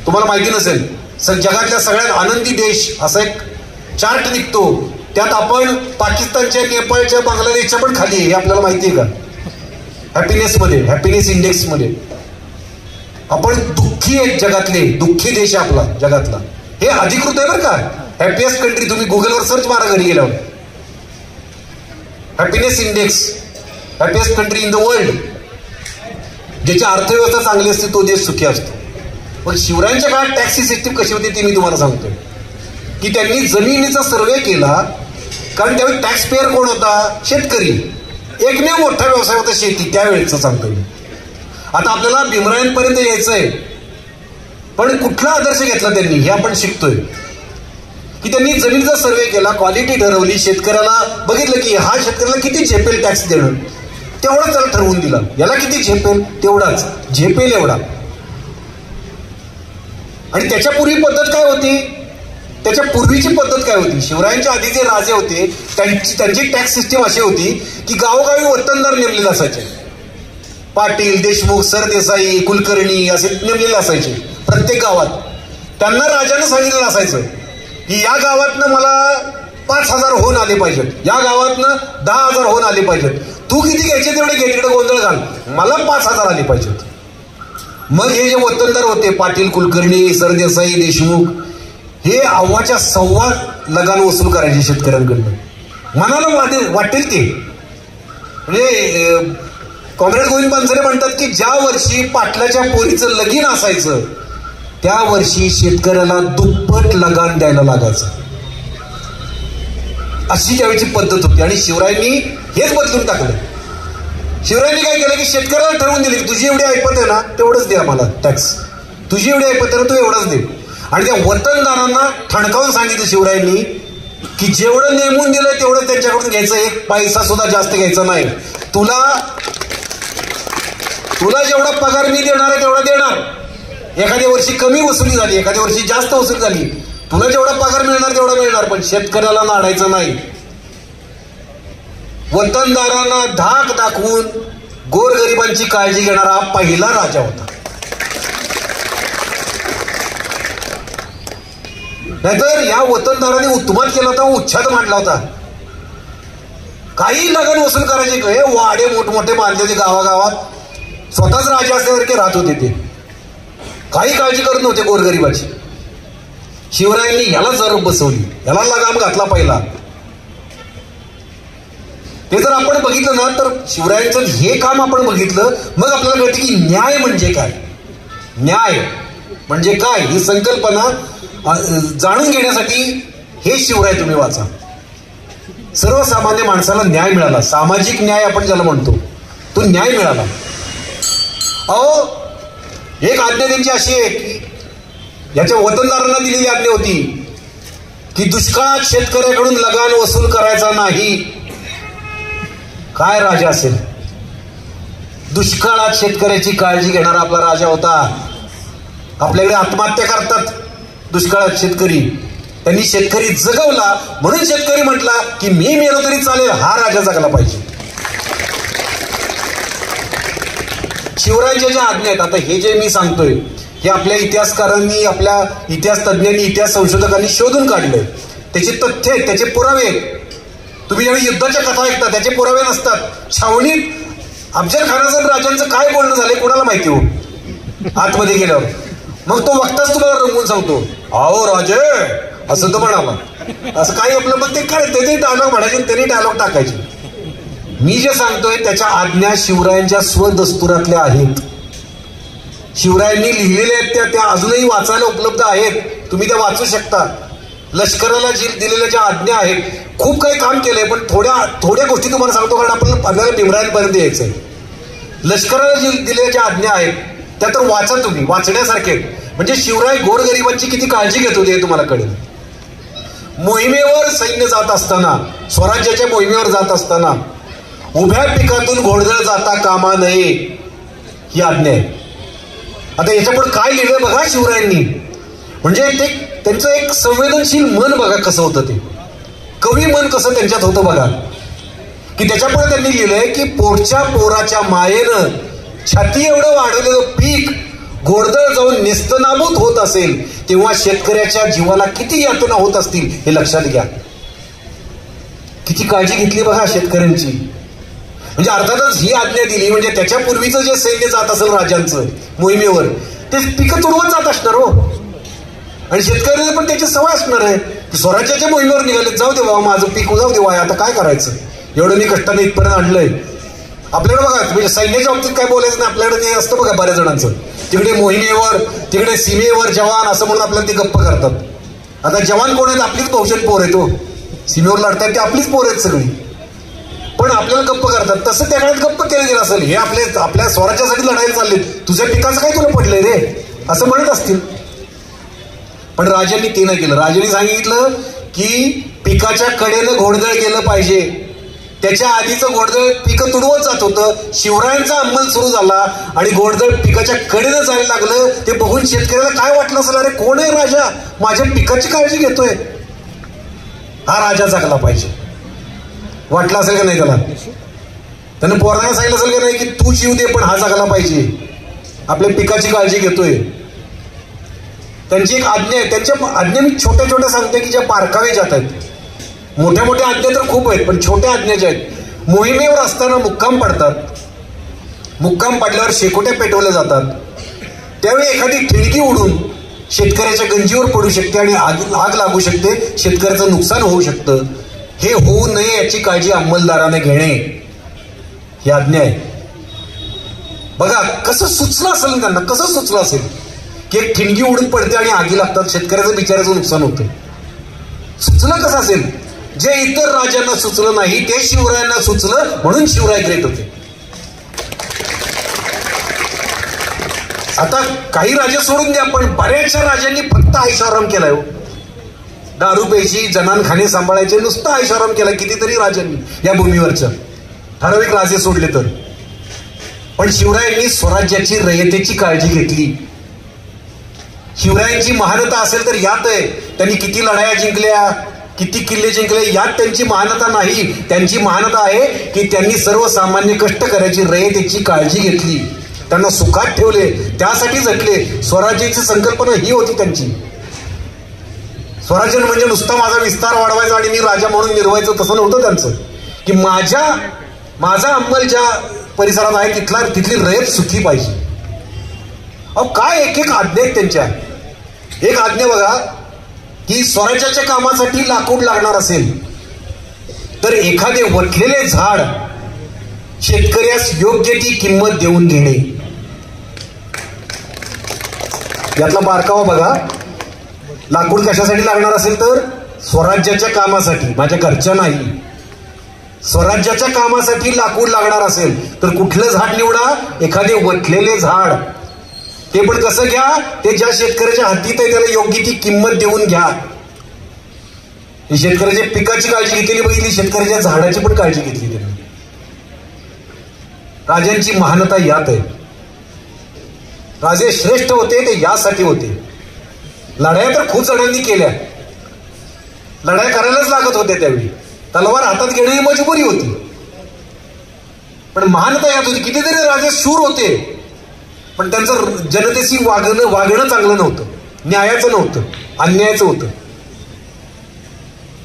तुम्हाला माहिती नसेल. जगातल्या सगळ्यात आनंदी देश असा एक चार्ट निघतो. त्यात आपण पाकिस्तानच्या, नेपाळच्या, बांगलादेशच्या पण खाली आहे, हे आपल्याला माहिती आहे का. हॅपीनेस इंडेक्स मध्ये आपण दुःखी आहेत, जगातले दुःखी देश आहे आपला जगातला, हे अधिकृत आहे बरं का. हॅपीएस्ट कंट्री तुम्ही गुगलवर सर्च मारा घरी गेल्यावर. Happiness index, happiest country in the world. ज्याची अर्थव्यवस्था चांगली असते तो देश सुखी असतो. पण शिवरायांच्या काळात टॅक्स सिस्टीम कशी होती ती मी तुम्हाला सांगतोय. की त्यांनी जमिनीचा सर्वे केला, कारण त्यावेळी टॅक्स पेअर कोण होता, शेतकरी. एकमेव मोठा व्यवसाय होता शेती त्यावेळेचा सांगतोय मी. आता आपल्याला भीमरायांपर्यंत यायचंय, पण कुठला आदर्श घेतला त्यांनी हे आपण शिकतोय. की त्यांनी जमिनीचा सर्वे केला, क्वालिटी ठरवली, शेतकऱ्याला बघितलं की हा शेतकऱ्याला किती झेपेल टॅक्स देणं, तेवढाच त्याला ठरवून दिला. याला किती झेपेल तेवढाच, झेपेल एवढा. आणि त्याच्या पूर्वी पद्धत काय होती, त्याच्या पूर्वीची पद्धत काय होती. शिवरायांच्या आधी जे राजे होते त्यांची टॅक्स सिस्टीम अशी होती की गावोगावी वतनदार नेमलेले असायचे. पाटील, देशमुख, सरदेसाई, कुलकर्णी असे नेमलेले असायचे प्रत्येक गावात. त्यांना राजानं सांगितलेलं असायचं की या गावातनं मला 5,000 होऊन आले पाहिजेत, या गावातनं 10,000 होऊन आले पाहिजेत. तू किती घ्यायचे तेवढे घे, तिकडे गोंधळ घाल, मला 5,000 आले पाहिजेत. मग हे जे वतनदार होते, पाटील, कुलकर्णी, सरदेसाई, देशमुख, हे अव्वाच्या सव्वा लगान वसूल करायचे शेतकऱ्यांकडनं. मनाला वाटेल ते. म्हणजे कॉम्रेड गोविंद पानसरे म्हणतात की ज्या वर्षी पाटलाच्या पोरीचं लगीन असायचं त्या वर्षी शेतकऱ्याला दुप्पट लगान द्यायला लागायचं. अशी त्यावेळची पद्धत होती. आणि शिवरायांनी हेच बदलून टाकलं. शिवरायांनी काय केलं की शेतकऱ्याला ठरवून दिले की तुझी एवढी ऐपत आहे ना तेवढंच दे आम्हाला टॅक्स, तुझी एवढी ऐपत आहे ना तू एवढंच दे. आणि त्या वतनदारांना ठणकावून सांगितलं शिवरायांनी की जेवढं नेमून दिलं तेवढं त्यांच्याकडून घ्यायचं, एक पैसा सुद्धा जास्त घ्यायचा नाही. तुला जेवढा पगार मी देणार आहे तेवढा देणार. एखाद्या वर्षी कमी वसुली झाली, एखाद्या वर्षी जास्त वसूल झाली, तुला जेवढा पगार मिळणार तेवढा मिळणार, पण शेतकऱ्याला नाडायचं नाही. वतनदारांना धाक दाखवून गोरगरिबांची काळजी घेणारा हा पहिला राजा होता. नाहीतर या वतनदारांनी उत्मात केला होता, उच्छाद मांडला होता. काही लगन वसूल करायचे, हे वाडे मोठमोठे बांधले होते गावागावात, स्वतःच राजा असल्यासारखे राहत होते ते, काही काळजी करत नव्हते गोरगरिबाची. शिवरायांनी याला जरूर बसवली, याला लगाम घातला पहिला. ते जर आपण बघितलं ना तर शिवरायांचं हे काम आपण बघितलं, मग आपल्याला कळते की न्याय म्हणजे काय, न्याय म्हणजे काय ही संकल्पना जाणून घेण्यासाठी हे शिवराय तुम्ही वाचा. सर्वसामान्य माणसाला न्याय मिळाला, सामाजिक न्याय आपण ज्याला म्हणतो तो न्याय मिळाला. अहो एक आज्ञा त्यांची अशी आहे की याच्या वतनदारांना दिलेली आज्ञा होती की दुष्काळात शेतकऱ्याकडून लगान वसूल करायचा नाही. काय राजा असेल, दुष्काळात शेतकऱ्याची काळजी घेणारा आपला राजा होता. आपल्याकडे आत्महत्या करतात दुष्काळात शेतकरी, त्यांनी शेतकरी जगवला म्हणून शेतकरी म्हटला की मी मेलो तरी चालेल, हा राजा जगला पाहिजे. शिवरायांच्या ज्या आज्ञा आहेत, आता हे जे मी सांगतोय हे आपल्या इतिहासकारांनी, आपल्या इतिहास तज्ज्ञांनी, इतिहास संशोधकांनी शोधून काढले. त्याचे तथ्य आहेत, त्याचे पुरावे आहेत. तुम्ही ज्यावेळी युद्धाच्या कथा ऐकता त्याचे पुरावे नसतात. छावणीत अफजल खानाचं राजांचं काय बोलणं झालंय कोणाला माहिती हो आतमध्ये गेल्यावर. मग तो वक्ताच तुम्हाला रंगवून सांगतो, अहो राजे असं तर म्हणाला, असं काही आपलं. मग ते काय ते डायलॉग म्हणायचे, त्यांनी डायलॉग टाकायचे. मी जे सांगतोय त्याच्या आज्ञा शिवरायांच्या स्वदस्तुरातल्या आहेत. शिवरायांनी लिहिलेल्या आहेत त्या अजूनही वाचायला उपलब्ध आहेत, तुम्ही त्या वाचू शकता. लष्कराला दिलेल्या ज्या आज्ञा आहेत, खूप काही काम केलंय, पण थोड्या गोष्टी तुम्हाला सांगतो कारण आपल्याला भीमरायांपर्यंत यायचंय. लष्कराला दिलेल्या ज्या आज्ञा आहेत त्या तर वाचा तुम्ही, वाचण्यासारखे. म्हणजे शिवराय गोरगरिबांची किती काळजी घेत होते हे तुम्हाला कळेल. मोहिमेवर सैन्य जात असताना, स्वराज्याच्या मोहिमेवर जात असताना उभ्या पिकातून घोडदळ जाता कामा नये ही आज्ञा आहे. आता याच्यापुढे काय लिहिलं बघा शिवरायांनी. म्हणजे ते त्यांचं एक संवेदनशील मन बघा कसं होतं, ते कवी मन कसं त्यांच्यात होतं बघा. की त्याच्यापुढे त्यांनी लिहिलंय की पोटच्या पोराच्या मायेनं छाती एवढं वाढवलेलं पीक घोडदळ जाऊन नेस्तनाबूत होत असेल तेव्हा शेतकऱ्याच्या जीवाला किती यातना होत असतील हे लक्षात घ्या. किती काळजी घेतली बघा शेतकऱ्यांची. म्हणजे अर्थातच ही आज्ञा दिली म्हणजे त्याच्यापूर्वीचं जे सैन्य जात असेल राजांचं मोहिमेवर, ते पिकं तुडवत जात असणार हो. आणि शेतकऱ्याला पण त्याची सवय असणार आहे की स्वराज्याच्या मोहिमेवर निघाले, जाऊ दे बाबा माझं पीक जाऊ दे, आता काय करायचं, एवढं मी कष्टाने इथपर्यंत आणलंय. आपल्याकडे बघा म्हणजे सैन्याच्या बाबतीत काय बोलायचं नाही, आपल्याकडे ते असतं बघा बऱ्याच जणांचं. तिकडे मोहिमेवर, तिकडे सीमेवर जवान असं म्हणून आपल्याला ते गप्प करतात. आता जवान कोण आहेत, आपलीच बहुजन पोर आहेत हो. सीमेवर लढतात ते आपलीच पोर आहेत सगळी, पण आपल्याला गप्प करतात. तसं त्या काळात गप्प केलं गेलं असेल, हे आपल्या स्वराज्यासाठी लढायला चालले, तुझ्या पिकाचं काय तुला पडलंय रे असं म्हणत असतील. पण राजांनी ते नाही केलं. राजांनी सांगितलं की पिकाच्या कडेनं घोडदळ गेलं पाहिजे. त्याच्या आधीचं घोडदळ पिकं तुडवत जात होतं. शिवरायांचा अंमल सुरू झाला आणि घोडदळ पिकाच्या कडेनं जायला लागलं. ते बघून शेतकऱ्याला काय वाटलं असेल, अरे कोण आहे राजा, माझ्या पिकाची काळजी घेतोय, हा राजा जगला पाहिजे. वाटलं असेल का नाही त्याला? त्यानं पोरांना सांगितलं असेल का नाही की तू जीव दे पण हा जगला पाहिजे, आपल्या पिकाची काळजी घेतोय. त्यांची एक आज्ञा आहे. त्यांच्या आज्ञा मी छोट्या छोट्या सांगते की ज्या बारकावे जात आहेत. मोठ्या मोठ्या आज्ञा तर खूप आहेत, पण छोट्या आज्ञा ज्या आहेत, मोहिमेवर असताना मुक्काम पडतात. मुक्काम पडल्यावर शेकोट्या पेटवल्या जातात. त्यावेळी एखादी ठिणगी उडून शेतकऱ्याच्या गंजीवर पडू शकते आणि आग लागू शकते, शेतकऱ्याचं नुकसान होऊ शकतं. हे होऊ नये याची काळजी अंमलदाराने घेणे ही आज्ञा आहे. बघा कसं सुचलं असेल त्यांना, कसं सुचलं असेल की एक ठिणगी उडून पडते आणि आगी लागतात, शेतकऱ्याचं बिचाऱ्याचं नुकसान होतं. सुचलं कसं असेल? जे इतर राजांना सुचलं नाही ते शिवरायांना सुचलं, म्हणून शिवराय ग्रेट होते. आता काही राजे सोडून द्या, पण बऱ्याचशा राजांनी फक्त ऐशाराम केलाय हो. दारू प्यायची, जनानखाने सांभाळायचे, नुसतं ऐशाराम केला कितीतरी राजांनी या भूमीवरच्या, ठराविक राजे सोडले तर. पण शिवरायांनी स्वराज्याची रयतेची काळजी घेतली. शिवरायांची महानता असेल तर यात आहे त्यांनी किती लढाया जिंकल्या, किती किल्ले जिंकले, यात त्यांची महानता नाही. त्यांची महानता आहे की त्यांनी सर्वसामान्य कष्टकऱ्याची रयतेची काळजी घेतली, त्यांना सुखात ठेवले, त्यासाठी झटले. स्वराज्याची संकल्पना ही होती त्यांची. स्वराज्य म्हणजे नुसता माझा विस्तार वाढवायचा आणि मी राजा म्हणून निर्वायचं तसं नव्हतं त्यांचं. की माझा अंमल ज्या परिसरात आहे तिथली रयत सुखी पाहिजे. अहो काय एक एक आज्ञा आहेत त्यांच्या. एक आज्ञा बघा की स्वराज्याच्या कामासाठी लाकूड लागणार असेल तर एखादे वटलेले झाड शेतकऱ्यास योग्य ती किंमत देऊन घेणे. यातला बारकावा बघा. लाकूड कशासाठी लागणार असेल तर स्वराज्याच्या कामासाठी, माझ्या घरच्या नाही, स्वराज्याच्या कामासाठी लाकूड लागणार असेल तर कुठलं झाड निवडा? एखादे वटलेले झाड. ते पण कसं घ्या? ते ज्या शेतकऱ्याच्या हातीत आहे त्याला योग्य ती किंमत देऊन घ्या. शेतकऱ्याच्या पिकाची काळजी घेतलेली बघितली, शेतकऱ्याच्या झाडाची पण काळजी घेतली त्यांनी. राजांची महानता यात आहे. राजे श्रेष्ठ होते ते यासाठी होते. लढाया तर खूप जणांनी केल्या, लढाया करायलाच लागत होत्या त्यावेळी. तलवार हातात घेणे ही मजबुरी होती, पण महानता यात होती. कितीतरी राजे शूर होते, पण त्यांचं जनतेशी वागणं चांगलं नव्हतं, न्यायाचं नव्हतं, अन्यायाचं होतं.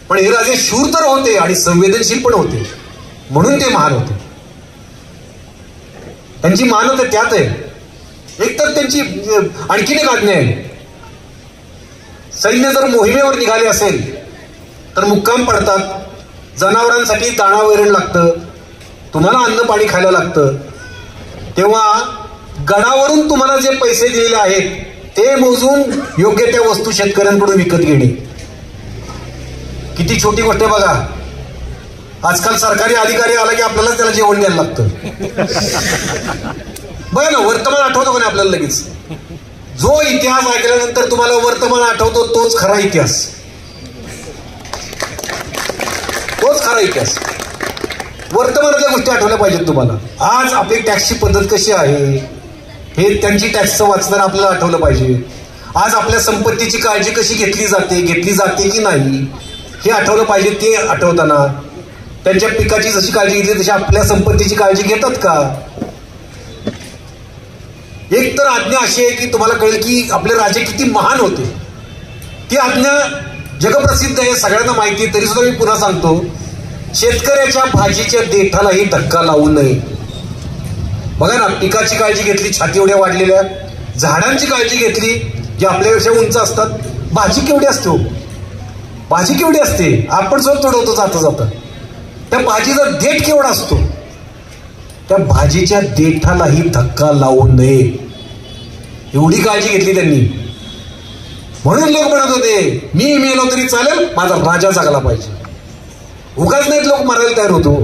पण हे राजे शूर तर होते आणि संवेदनशील पण होते, म्हणून ते महान होते. त्यांची महानता त्यात आहे. एक तर त्यांची आणखीन एक आज्ञा आहे. सैन्य जर मोहिमेवर निघाले असेल तर मुक्काम पडतात. जनावरांसाठी दाणा वैरण लागतं, तुम्हाला अन्न पाणी खायला लागतं. तेव्हा गडावरून तुम्हाला जे पैसे दिलेले आहेत ते मोजून योग्य त्या वस्तू शेतकऱ्यांकडून विकत घेणे. किती छोटी गोष्ट बघा. आजकाल सरकारी अधिकारी आला की आपल्यालाच त्याला जेवण द्यायला लागतं. बघा ना, वर्तमान आठवतो का नाही आपल्याला लगेच? जो इतिहास ऐकल्यानंतर तुम्हाला वर्तमान आठवतो तोच खरा इतिहास, तोच खरा इतिहास. वर्तमानातल्या गोष्टी आठवल्या पाहिजेत तुम्हाला. आज आपली टॅक्सची पद्धत कशी आहे हे त्यांची टॅक्सचं वाचताना आपल्याला आठवलं पाहिजे. आज आपल्या संपत्तीची काळजी कशी घेतली जाते की नाही हे आठवलं पाहिजे. ते आठवताना त्यांच्या पिकाची जशी काळजी घेतली तशी आपल्या संपत्तीची काळजी घेतात का? एक तर आज्ञा अशी आहे की तुम्हाला कळेल की आपले राजे किती महान होते. ती आज्ञा जगप्रसिद्ध आहे, सगळ्यांना माहिती आहे, तरी सुद्धा मी पुन्हा सांगतो. शेतकऱ्याच्या भाजीच्या देठालाही धक्का लावू नये. बघा ना, पिकाची काळजी घेतली, छाती एवढ्या वाढलेल्या, झाडांची काळजी घेतली जे आपल्यापेक्षा उंच असतात. भाजी केवढी असते हो, भाजी केवढी असते, आपण सुद्धा तोडवतो जाता जाता. त्या भाजीचा देठ केवढा असतो, त्या भाजीच्या देठालाही धक्का लावू नये एवढी काळजी घेतली त्यांनी. म्हणून लोक म्हणत होते मी मेलो तरी चालेल, माझा राजा जगला पाहिजे. उगाच नाहीत लोक मरायला तयार होतो.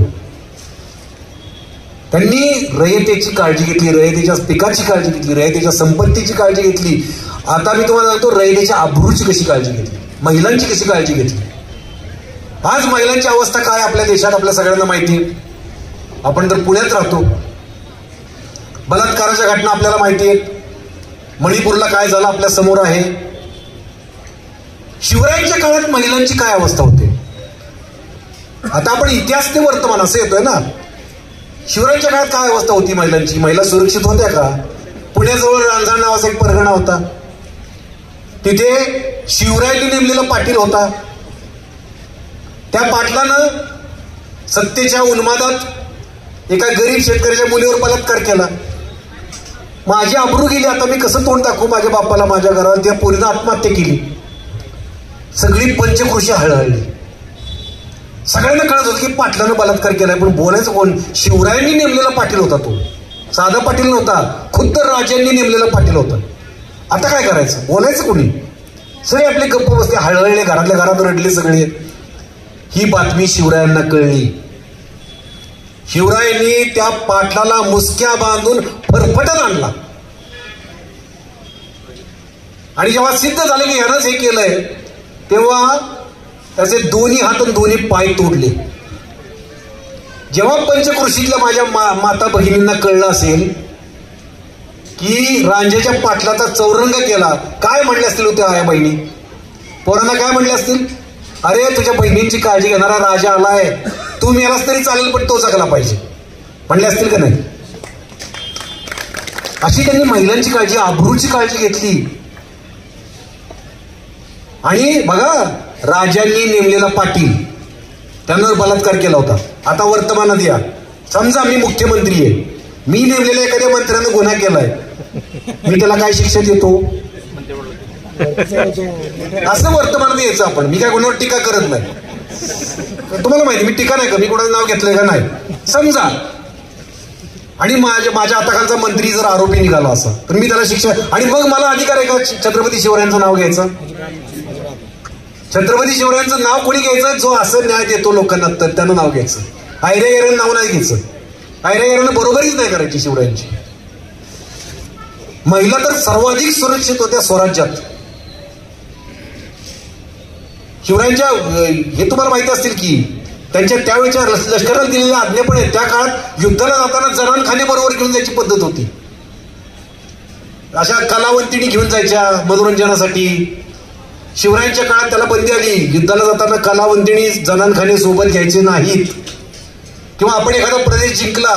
त्यांनी रयतेची काळजी घेतली, रयतेच्या पिकाची काळजी घेतली, रयतेच्या संपत्तीची काळजी घेतली. आता मी तुम्हाला सांगतो रयतेच्या अब्रूची कशी काळजी घेतली, महिलांची कशी काळजी घेतली. आज महिलांची अवस्था काय आपल्या देशात आपल्या सगळ्यांना माहिती आहे. आपण तर पुण्यात राहतो, बलात्काराच्या घटना आपल्याला माहिती आहेत. मणिपूरला काय झालं आपल्या समोर आहे. शिवरायांच्या काळात महिलांची काय अवस्था होते. आता आपण इतिहास ते वर्तमान असं येतोय ना. शिवरायांच्या काळात काय अवस्था होती महिलांची? महिला सुरक्षित होत्या का? पुण्याजवळ रांजण नावाचा एक परगणा होता, तिथे शिवरायांनी नेमलेला पाटील होता. त्या पाटलानं सत्तेच्या उन्मादात एका गरीब शेतकऱ्याच्या मुलीवर बलात्कार केला. माझी अब्रू गेली. आता मी कसं तोंड दाखवू माझ्या बापाला, माझ्या घरात? त्या पोरीनं आत्महत्या केली. सगळी पंचक्रोशी हळहळली. सगळ्यांना कळत होतं की पाटलानं बलात्कार केलाय, पण बोलायचं कोण? शिवरायांनी नेमलेला पाटील होता तो, साधा पाटील नव्हता, खुद्द राजांनी नेमलेला पाटील होता. आता काय करायचं? बोलायचं कोणी? सगळे आपले गप्प बसले, हळहळले, घरातल्या घरात रडले सगळे. ही बातमी शिवरायांना कळली. शिवरायांनी त्या पाटलाला मुसक्या बांधून फरफटत आणला. आणि जेव्हा सिद्ध झालं की यानंच हे केलंय, तेव्हा त्याचे दोन्ही हात आणि दोन्ही पाय तोडले. जेव्हा पंचक्रोशीतल्या माझ्या माता भगिनींना कळलं असेल की रांजेच्या पाटलाचा चौरंग केला, काय म्हणले असतील होत्या आया बहिणी? पोरांना काय म्हणले असतील? अरे तुझ्या बहिणींची काळजी घेणारा राजा आलाय, तू मेलास तरी चालेल पण तो जगला पाहिजे, म्हणले असतील का नाही? अशी त्यांनी महिलांची काळजी, अब्रूची काळजी घेतली. आणि बघा, राजांनी नेमलेला पाटील त्यानं बलात्कार केला होता. आता वर्तमानात या, समजा मी मुख्यमंत्री आहे, मी नेमलेल्या एखाद्या मंत्र्यानं गुन्हा केलाय, मी त्याला काय शिक्षा देतो? असं वर्तमानात यायचं आपण. मी काय गुन्ह्यावर टीका करत नाही, तुम्हाला माहिती, मी टीका नाही का, मी कोणाचं नाव घेतलंय का नाही समजा, आणि माझ्या हाताखालचा मंत्री जर आरोपी निघाला असा तर मी त्याला शिक्षा, आणि मग मला अधिकार आहे का छत्रपती शिवरायांचं नाव घ्यायचं? छत्रपती शिवरायांचं नाव कोणी घ्यायचं? जो असं न्याय देतो लोकांना, तर त्यानं नाव घ्यायचं. आयऱ्या नाव नाही घ्यायचं. आयऱ्या बरोबरीच नाही करायची शिवरायांची. महिला तर सर्वाधिक सुरक्षित होत्या स्वराज्यात. शिवरायांच्या हे तुम्हाला माहिती असतील की त्यांच्या त्यावेळेच्या लष्कराला दिलेल्या आज्ञा पण आहेत. त्या काळात युद्धाला जाताना जनानखाने बरोबर घेऊन जायची पद्धत होती. अशा कलावंतिणी घेऊन जायच्या मनोरंजनासाठी. शिवरायांच्या काळात त्याला बंदी आली. युद्धाला जाताना कलावंतिणी जनानखाने सोबत घ्यायचे नाहीत. किंवा आपण एखादा प्रदेश जिंकला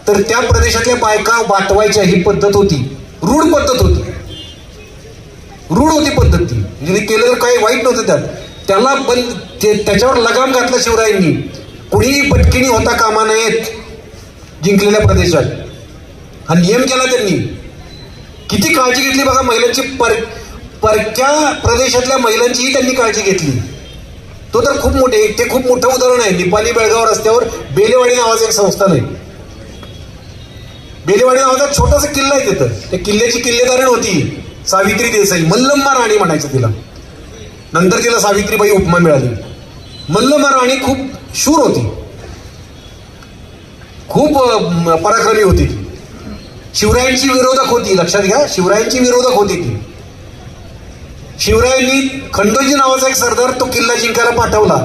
तर त्या प्रदेशातल्या बायका वाटवायच्या, ही पद्धत होती. रूढ पद्धत होती. रूढ होती पद्धत ती. म्हणजे केलं तर काही वाईट नव्हतं त्यात. त्याला त्याच्यावर लगाम घातला शिवरायांनी. कुणीही पटकिणी होता कामा नयेत जिंकलेल्या प्रदेशात. हा नियम केला त्यांनी. किती काळजी घेतली बघा महिलांची. परक्या प्रदेशातल्या महिलांचीही त्यांनी काळजी घेतली. तो तर खूप मोठे, ते खूप मोठं उदाहरण आहे. निपाणी बेळगाव रस्त्यावर बेलेवाडी नावाचं एक संस्थान आहे. बेलेवाडी नावाचा छोटासा किल्ला आहे तिथं. त्या किल्ल्याची किल्लेदारण होती सावित्री देसाई. मल्लम्मा राणी म्हणायचं तिला. नंतर तिला सावित्रीबाई उपमा मिळाली. मल्लम्मा राणी खूप शूर होती, खूप पराक्रमी होती. शिवरायांची विरोधक होती. लक्षात घ्या, शिवरायांची विरोधक होती ती. शिवरायांनी खंडोजी नावाचा एक सरदार तो किल्ला जिंकायला पाठवला.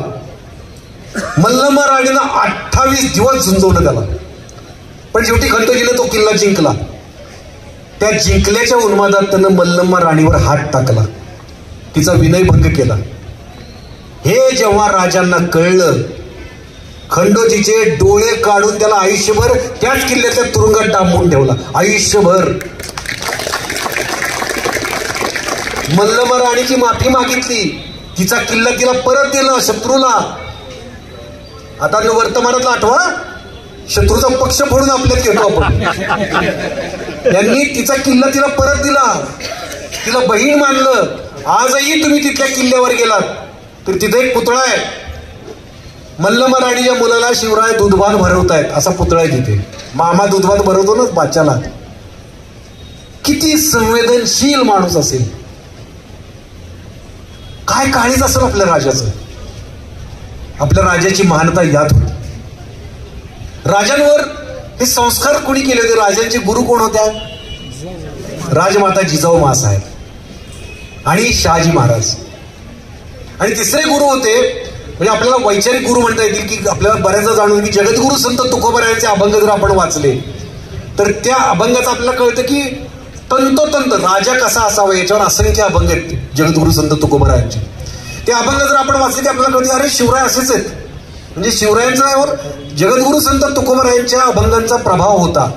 मल्लम्मा राणीनं 28 दिवस झुंजवलं त्याला. पण शेवटी खंडोजीने तो किल्ला जिंकला. त्या जिंकल्याच्या उन्मादात त्यानं मल्लम्मा राणीवर हात टाकला. तिचा विनयभंग केला. हे जेव्हा राजांना कळलं, खंडोजीचे डोळे काढून त्याला आयुष्यभर त्याच किल्ल्याच्या तुरुंगात डांबून ठेवला. आयुष्यभर. मल्लम्मा राणीची माफी मागितली. तिचा किल्ला तिला परत दिला शत्रूला. आता वर्तमानातला आठवा, शत्रूचा पक्ष फोडून आपल्यात घेतो आपण. त्यांनी तिचा किल्ला तिला परत दिला. तिला बहीण मानलं. आजही तुम्ही तिथल्या किल्ल्यावर गेलात तर तिथे एक पुतळा आहे. मल्लम्मा राणीच्या मुलाला शिवराय दूधभान भरवतायत असा पुतळा आहे तिथे. मामा दूधभान भरवतो ना बाच्याला. किती संवेदनशील माणूस असेल. काय काळीच असेल आपल्या राजाचं. आपल्या राजाची महानता यात होती. राजांवर हे संस्कार कोणी केले होते? राजांचे गुरु कोण होत्या? राजमाता जिजाऊ माँसाहेब आणि शहाजी महाराज. आणि तिसरे गुरु होते, म्हणजे आपल्याला वैचारिक गुरु म्हणता येतील, की आपल्याला बऱ्याचदा जाणून की जगद्गुरु संत तुकोबारायांचे अभंग जर आपण वाचले तर त्या अभंगाचं आपल्याला कळतं की तंतोतंत राजा कसा असावा याच्यावर असंख्य अभंग आहेत जगद्गुरु संत तुकोबारायांचे. ते अभंग जर आपण वाचले की आपल्याला कळते अरे शिवराय असेच आहेत. म्हणजे शिवरायांच्यावर जगद्गुरु संत तुकोबारायांच्या अभंगांचा प्रभाव होता.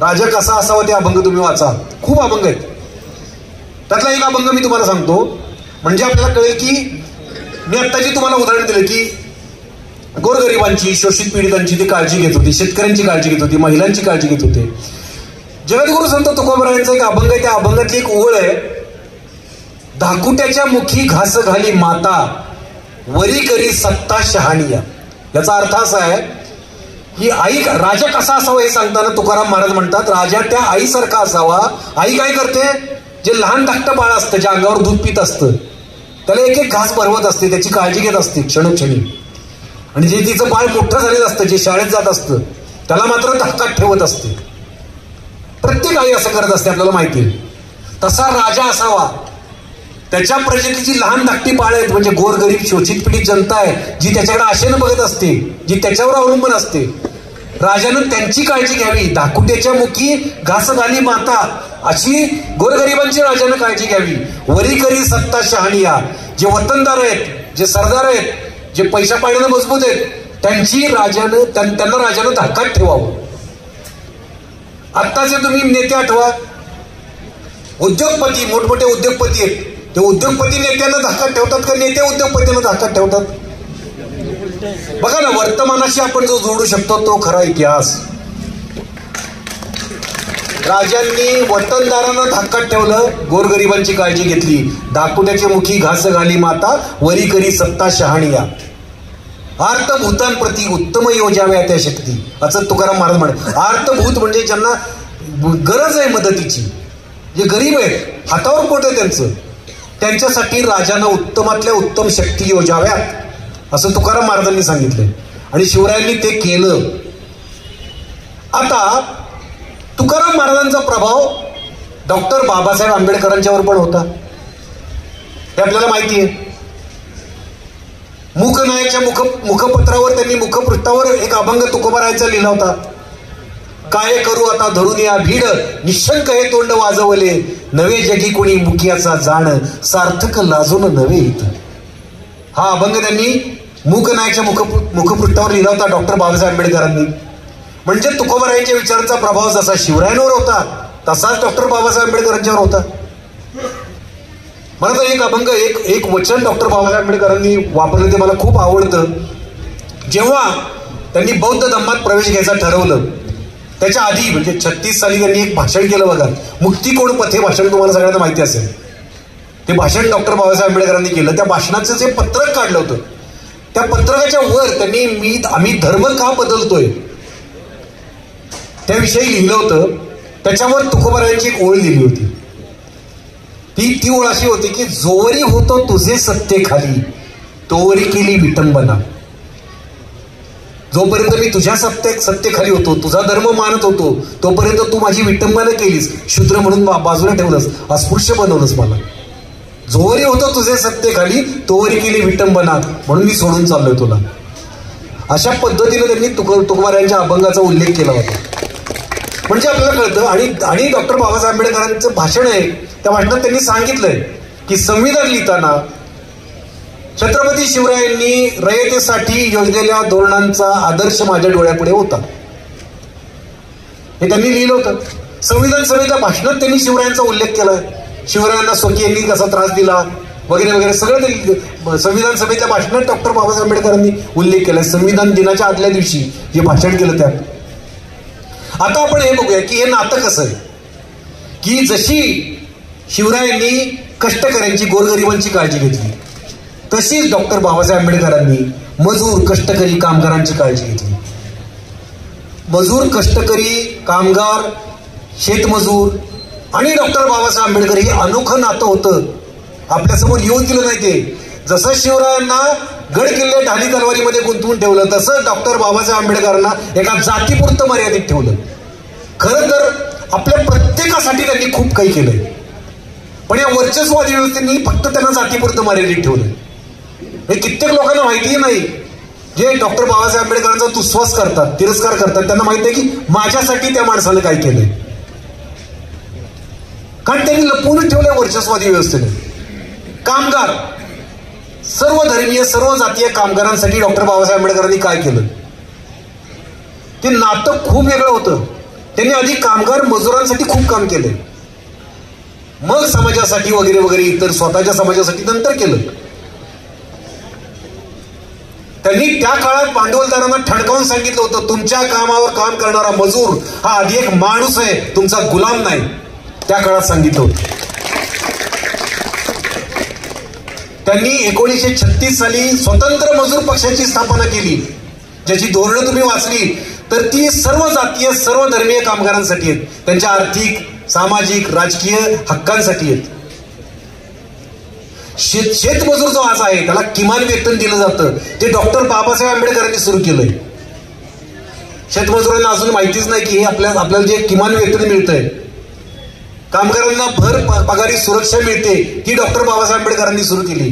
राजा कसा असावा ते अभंग तुम्ही वाचा. खूप अभंग आहेत. त्यातला एक अभंग मी तुम्हाला सांगतो म्हणजे आपल्याला कळेल की मी आत्ता जे तुम्हाला उदाहरण दिलं की गोरगरिबांची, शोषित पीडितांची ते काळजी घेत होती, शेतकऱ्यांची काळजी घेत होती, महिलांची काळजी घेत होते. जगद्गुरु संत तुकोबारायांचा एक अभंग आहे. त्या अभंगातली एक ओळ आहे, धाकुट्याच्या मुखी घास घाली माता, वरी करी सत्ता शहानिया. याचा अर्थ असा आहे की आई, राजा कसा असावा हे सांगताना तुकाराम महाराज म्हणतात राजा त्या आईसारखा असावा. आई काय करते? जे लहान धाकटं बाळ असतं, जे अंगावर दूध पित असतं, त्याला एक एक घास भरवत असते, त्याची काळजी घेत असते क्षणोक्षणी. आणि जे तिचं बाळ मोठं झालेलं असतं, जे शाळेत जात असतं, त्याला मात्र धाकात ठेवत असते. प्रत्येक आई असं करत असते, आपल्याला माहिती आहे. तसा राजा असावा. त्याच्या प्रजातीची लहान धाकटी बाळ आहेत, म्हणजे गोरगरीब शोषित पीडित जनता आहे जी त्याच्याकडे आशेनं बघत असते, जी त्याच्यावर अवलंबून असते. राजानं त्यांची काळजी घ्यावी. धाकुट्याच्या मुखी घास घाली माता, अशी गोरगरिबांची राजानं काळजी घ्यावी. वरी करी सत्ता शहानिया, जे वतनदार आहेत, जे सरदार आहेत, जे पैसा पाण्यानं मजबूत आहेत, त्यांची राजानं त्यांना राजानं धाकात ठेवावं. आत्ताचे तुम्ही नेते आठवा, उद्योगपती, मोठमोठे उद्योगपती आहेत, ते उद्योगपती नेत्यांना धाकात ठेवतात का नेते उद्योगपतींना धाकात ठेवतात? बघा ना, वर्तमानाशी आपण जो जोडू शकतो तो खरा इतिहास. राजांनी वतनदारांना धाकात ठेवलं, गोरगरिबांची काळजी घेतली. धाकुट्याच्या मुखी घास घाली माता, वरी करी सत्ता शहानिया. आर्तभूतांप्रती उत्तम योजाव्या त्या शक्ती, असं तुकाराम महाराज म्हणत. आर्तभूत म्हणजे ज्यांना गरज आहे मदतीची, जे गरीब आहेत, हातावर पोट आहे त्यांचं, त्यांच्यासाठी राजानं उत्तमातल्या उत्तम शक्ती योजाव्यात, असं तुकाराम महाराजांनी सांगितलंय. आणि शिवरायांनी ते केलं. आता तुकाराम महाराजांचा प्रभाव डॉक्टर बाबासाहेब आंबेडकरांच्यावर पण होता, हे आपल्याला माहिती आहे. मूकनायकच्या मुखपत्रावर त्यांनी मुखपृष्ठावर एक अभंग तुकोबारायांचा लिहिला होता. काय करू आता धरून या भीड, निशंक हे तोंड वाजवले, नवे जगी कोणी मुखियाचा जाण, सार्थक लाजून नवे इथं. हा अभंग त्यांनी मूकनायकच्या मुखपृष्ठावर लिहिला होता डॉक्टर बाबासाहेब आंबेडकरांनी. म्हणजे तुकोबारायांच्या विचारांचा प्रभाव जसा शिवरायांवर होता तसाच डॉक्टर बाबासाहेब आंबेडकरांच्यावर होता. मला तर एक अभंग, एक वचन डॉक्टर बाबासाहेब आंबेडकरांनी वापरलं ते मला खूप आवडतं. जेव्हा त्यांनी बौद्ध धम्मात प्रवेश घ्यायचा ठरवलं त्याच्या आधी, म्हणजे 36 साली त्यांनी एक भाषण केलं बघा, मुक्तिकोण पथे भाषण, तुम्हाला सगळ्यांना माहिती असेल. ते भाषण डॉक्टर बाबासाहेब आंबेडकरांनी केलं. त्या भाषणाचं जे पत्रक काढलं होतं, त्या पत्रकाच्या वर त्यांनी आम्ही धर्म का बदलतोय त्याविषयी लिहिलं होतं. त्याच्यावर तुकोबारायांची एक ओळ लिहिली होती. ती ओळ अशी होती की जोवरी होतो तुझे सत्ते खाली, तोवरी केली विटंबना. जोपर्यंत मी तुझ्या सत्तेखाली होतो, तुझा धर्म मानत होतो, तोपर्यंत तू माझी विटंबना केलीस, शूद्र म्हणून बाजूला ठेवलंस, अस्पृश्य बनवलंस मला. जोवरी होतो तुझे सत्तेखाली, तोवरी केली विटंबना, म्हणून मी सोडून चाललोय तुला. अशा पद्धतीने त्यांनी तुकोबारायांच्या अभंगाचा उल्लेख केला होता. म्हणजे आपल्याला कळतं. आणि डॉक्टर बाबासाहेब आंबेडकरांचं भाषण आहे, त्या भाषणात त्यांनी सांगितलंय की संविधान लिहिताना छत्रपती शिवरायांनी रयतेसाठी योजलेल्या धोरणांचा आदर्श माझ्या डोळ्यापुढे होता, हे त्यांनी लिहिलं होतं. संविधान सभेच्या भाषणात त्यांनी शिवरायांचा उल्लेख केलाय. शिवरायांना स्वकीयांनी कसा त्रास दिला वगैरे वगैरे सगळं त्यांनी संविधान सभेच्या भाषणात डॉक्टर बाबासाहेब आंबेडकरांनी उल्लेख केलाय. संविधान दिनाच्या आदल्या दिवशी जे भाषण केलं त्यात. आता आपण हे बघूया की हे नातं कसं आहे, की जशी शिवरायांनी कष्टकऱ्यांची, गोरगरिबांची काळजी घेतली, तशीच डॉक्टर बाबासाहेब आंबेडकरांनी मजूर, कष्टकरी, कामगारांची काळजी घेतली. मजूर, कष्टकरी, कामगार, शेतमजूर आणि डॉक्टर बाबासाहेब आंबेडकर हे अनोखं नातं होतं. आपल्यासमोर येऊन दिलं नाही ते. जसं शिवरायांना गड किल्ले ढाली तलवारीमध्ये गुंतवून ठेवलं, तसं डॉक्टर बाबासाहेब आंबेडकरांना एका जातीपुरतं मर्यादित ठेवलं. खरं तर आपल्या प्रत्येकासाठी त्यांनी खूप काही केलंय, पण या वर्चस्ववादी व्यवस्थेने फक्त त्यांना जातीपुरतं मर्यादित ठेवलं. हे कित्येक लोकांना माहितीही नाही, जे डॉक्टर बाबासाहेब आंबेडकरांचा दुस्वास करतात, तिरस्कार करतात, त्यांना माहित आहे की माझ्यासाठी त्या माणसानं काय केलंय. कारण त्यांनी लपवून ठेवलंय वर्चस्ववादी व्यवस्थेने. कामगार, सर्व धर्मीय, सर्व जातीय कामगारांसाठी डॉक्टर बाबासाहेब आंबेडकरांनी काय केलं, ते नातं खूप वेगळं होतं. त्यांनी आधी कामगार मजुरांसाठी खूप काम केलंय, मग समाजासाठी वगैरे वगैरे इतर स्वतःच्या समाजासाठी नंतर केलं. त्यांनी त्या काळात भांडवलदारांना ठणकावून सांगितलं होतं, तुमच्या कामावर काम करणारा मजूर हा आधी एक माणूस आहे, तुमचा गुलाम नाही. त्या काळात सांगितलं होतं. त्यांनी 1936 साली स्वतंत्र मजूर पक्षाची स्थापना केली, ज्याची धोरणं तुम्ही वाचली तर ती सर्व जातीय, सर्व धर्मीय कामगारांसाठी आहेत, त्यांच्या आर्थिक, सामाजिक, राजकीय हक्कांसाठी आहेत. शेतमजूर जो आज आहे त्याला किमान वेतन दिलं जातं, ते डॉक्टर बाबासाहेब आंबेडकरांनी सुरू केलंय. शेतमजुरांना अजून माहितीच नाही की हे आपल्याला जे किमान वेतन मिळतंय, कामगारांना भर पगारी सुरक्षा मिळते, ती डॉक्टर बाबासाहेब आंबेडकरांनी सुरू केली.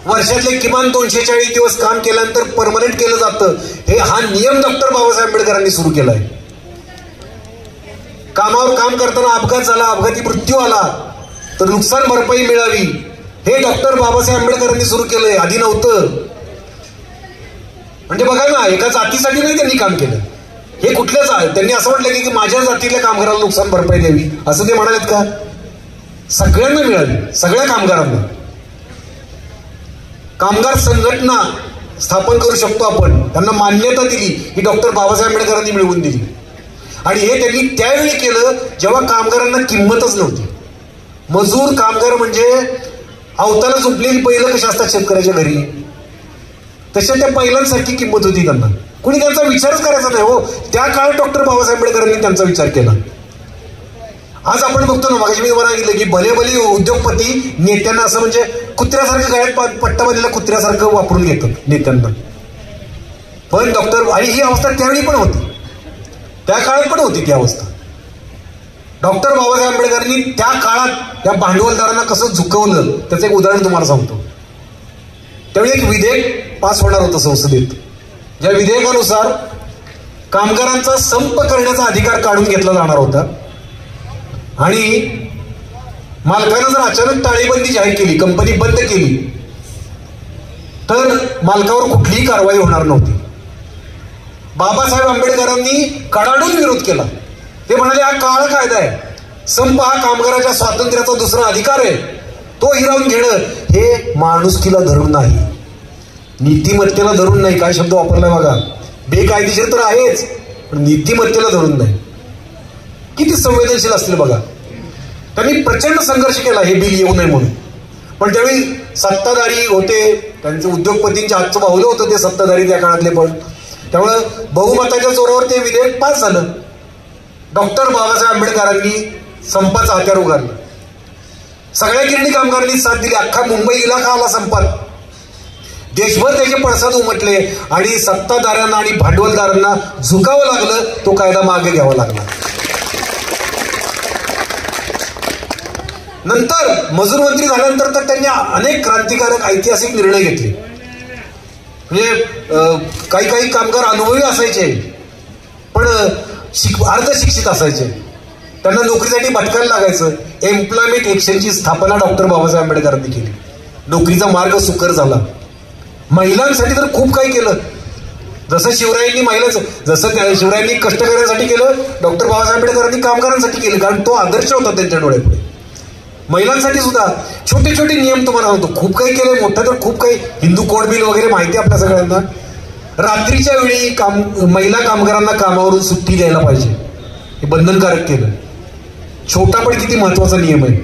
वर्षातले किमान 240 दिवस काम केल्यानंतर परमनंट केलं जातं, हा नियम डॉक्टर बाबासाहेब आंबेडकरांनी सुरू केलाय. कामावर काम करताना अपघात झाला, अपघाती मृत्यू आला तर नुकसान भरपाई मिळावी, हे डॉक्टर बाबासाहेब आंबेडकरांनी सुरू केलंय, आधी नव्हतं. म्हणजे बघा ना, एका जातीसाठी नाही त्यांनी काम केलं, हे कुठल्याच आहे. त्यांनी असं म्हटलं की माझ्या जातीतल्या कामगाराला नुकसान भरपाई द्यावी, असं ते म्हणालेत का? सगळ्यांना मिळावी, सगळ्या कामगारांना. कामगार संघटना स्थापन करू शकतो आपण, त्यांना मान्यता दिली ही डॉक्टर बाबासाहेब आंबेडकरांनी मिळवून दिली. आणि हे त्यांनी त्यावेळी केलं जेव्हा कामगारांना किंमतच नव्हती. मजूर, कामगार म्हणजे अवताला झोपलेली बैलं कशी असतात शेतकऱ्याच्या घरी, तशा त्या पहिल्यांसारखी किंमत होती त्यांना. कुणी त्यांचा विचारच करायचा नाही हो. त्या काळात डॉक्टर बाबासाहेब आंबेडकरांनी त्यांचा विचार केला. आज आपण बघतो ना, मगाशी मी तुम्हाला सांगितलं की भले भले उद्योगपती नेत्यांना असं म्हणजे कुत्र्यासारखं गळ्यात पट्टा बांधलेला कुत्र्यासारखं वापरून घेतात नेत्यांना. पण डॉक्टर, आणि ही अवस्था त्यावेळी पण होती, त्या काळात पण होती ती अवस्था. डॉक्टर बाबासाहेब आंबेडकरांनी त्या काळात या भांडवलदारांना कसं झुकवलं त्याचं एक उदाहरण तुम्हाला सांगतो. त्यावेळी एक विधेयक पास होणार होतं संसदेत. ज्या विधेयकानुसार कामगारांचा संप करण्याचा अधिकार काढून घेतला जाणार होता आणि मालकानं जर अचानक टाळेबंदी जाहीर केली, कंपनी बंद केली, तर मालकावर कुठलीही कारवाई होणार नव्हती. बाबासाहेब आंबेडकरांनी कडाडून विरोध केला. ते म्हणाले हा काळा कायदा आहे, संप हा कामगाराच्या स्वातंत्र्याचा दुसरा अधिकार आहे, तो हिरावून घेणं हे माणुसकीला धरून नाही, नीतिमत्तेला धरून नाही. काय शब्द वापरलाय बघा. बेकायदेशीर तर आहेच, पण नीतिमत्तेला धरून नाही. किती संवेदनशील असतील बघा. त्यांनी प्रचंड संघर्ष केला हे बिल येऊ नये म्हणून. पण त्यावेळी सत्ताधारी होते, त्यांचे उद्योगपतींच्या हातचं बाहुलं होतं ते सत्ताधारी त्या काळातले. पण त्यामुळं बहुमताच्या जोरावर ते विधेयक पास झालं. डॉक्टर बाबासाहेब आंबेडकरांनी संपाचं हत्यार उगारलं. सगळ्या गिरणी कामगारांनी साथ दिली. अख्खा मुंबई इलाका आला संपात. देशभर त्याचे पडसाद उमटले आणि सत्ताधाऱ्यांना आणि भांडवलदारांना झुकावं लागलं. तो कायदा मागे घ्यावा लागला. नंतर मजूर मंत्री झाल्यानंतर तर त्यांनी अनेक क्रांतिकारक ऐतिहासिक निर्णय घेतले. म्हणजे काही काही कामगार अनुभवी असायचे, पण अर्धशिक्षित असायचे. त्यांना नोकरीसाठी भटकायला लागायचं. एम्प्लॉयमेंट एक्सचेंजची स्थापना डॉक्टर बाबासाहेब आंबेडकरांनी केली. नोकरीचा मार्ग सुकर झाला. महिलांसाठी तर खूप काही केलं. जसं शिवरायांनी कष्ट करण्यासाठी केलं, डॉक्टर बाबासाहेब आंबेडकरांनी कामगारांसाठी केलं. कारण तो आदर्श होता त्यांच्या डोळ्यापुढे. महिलांसाठी सुद्धा छोटे छोटे नियम तुम्हाला सांगतो. खूप काही केलंय, मोठं तर खूप काही. हिंदू कोड बिल वगैरे माहिती आपल्या सगळ्यांना. रात्रीच्या वेळी महिला कामगारांना कामावरून सुट्टी द्यायला पाहिजे, हे बंधनकारक केलं. छोटा पण किती महत्वाचा नियम आहे.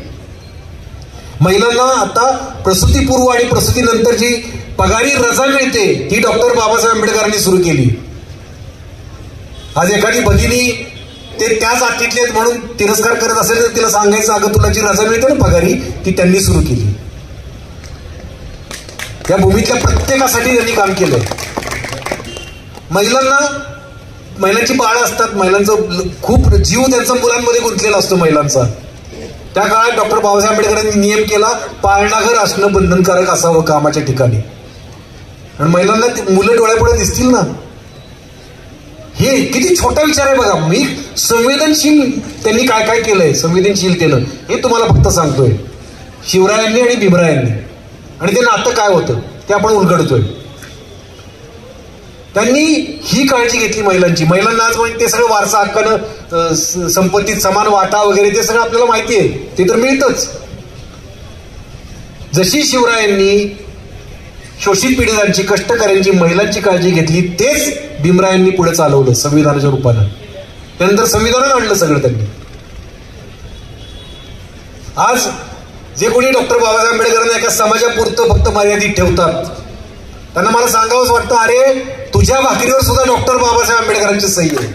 महिलांना आता प्रसूतीपूर्व आणि प्रसूतीनंतर जी पगारी रजा मिळते ती डॉक्टर बाबासाहेब आंबेडकरांनी सुरू केली. आज एखादी भगिनी ते त्या जातीतले म्हणून तिरस्कार करत असेल तर तिला सांगायचं, अगं तुला जी रजा मिळते ना पगारी, ती त्यांनी सुरू केली. या भूमीतल्या प्रत्येकासाठी त्यांनी काम केलंय. महिलांची बाळं असतात, महिलांचं खूप जीव त्यांचा मुलांमध्ये गुंतलेला असतो महिलांचा. त्या काळात डॉक्टर बाबासाहेब आंबेडकरांनी नियम केला, पाळणाघर असणं बंधनकारक असावं कामाच्या ठिकाणी. आणि महिलांना मुलं डोळ्यापुढे दिसतील ना. हे किती छोटा विचार आहे बघा. मी संवेदनशील त्यांनी काय काय केलंय, संवेदनशीलतेनं, हे तुम्हाला फक्त सांगतोय. शिवरायांनी आणि भीमरायांनी, आणि ते नातं काय होतं ते आपण उलगडतोय. त्यांनी ही काळजी घेतली महिलांची. महिलांना आज म्हणजे ते सगळं वारसा हक्कानं संपत्तीत समान वाटा वगैरे ते सगळं आपल्याला माहिती आहे, ते तर मिळतच. जशी शिवरायांनी शोषित पीडितांची, कष्टकऱ्यांची, महिलांची काळजी घेतली, तेच भीमरायांनी पुढे चालवलं संविधानाच्या रूपानं. त्यानंतर संविधान आणलं सगळं त्यांनी. आज जे कोणी डॉक्टर बाबासाहेब आंबेडकरांना एका समाजापुरतं फक्त मर्यादित ठेवतात, त्यांना मला सांगावंच वाटतं, अरे तुझ्या भाकरीवर सुद्धा डॉक्टर बाबासाहेब आंबेडकरांची सही आहे.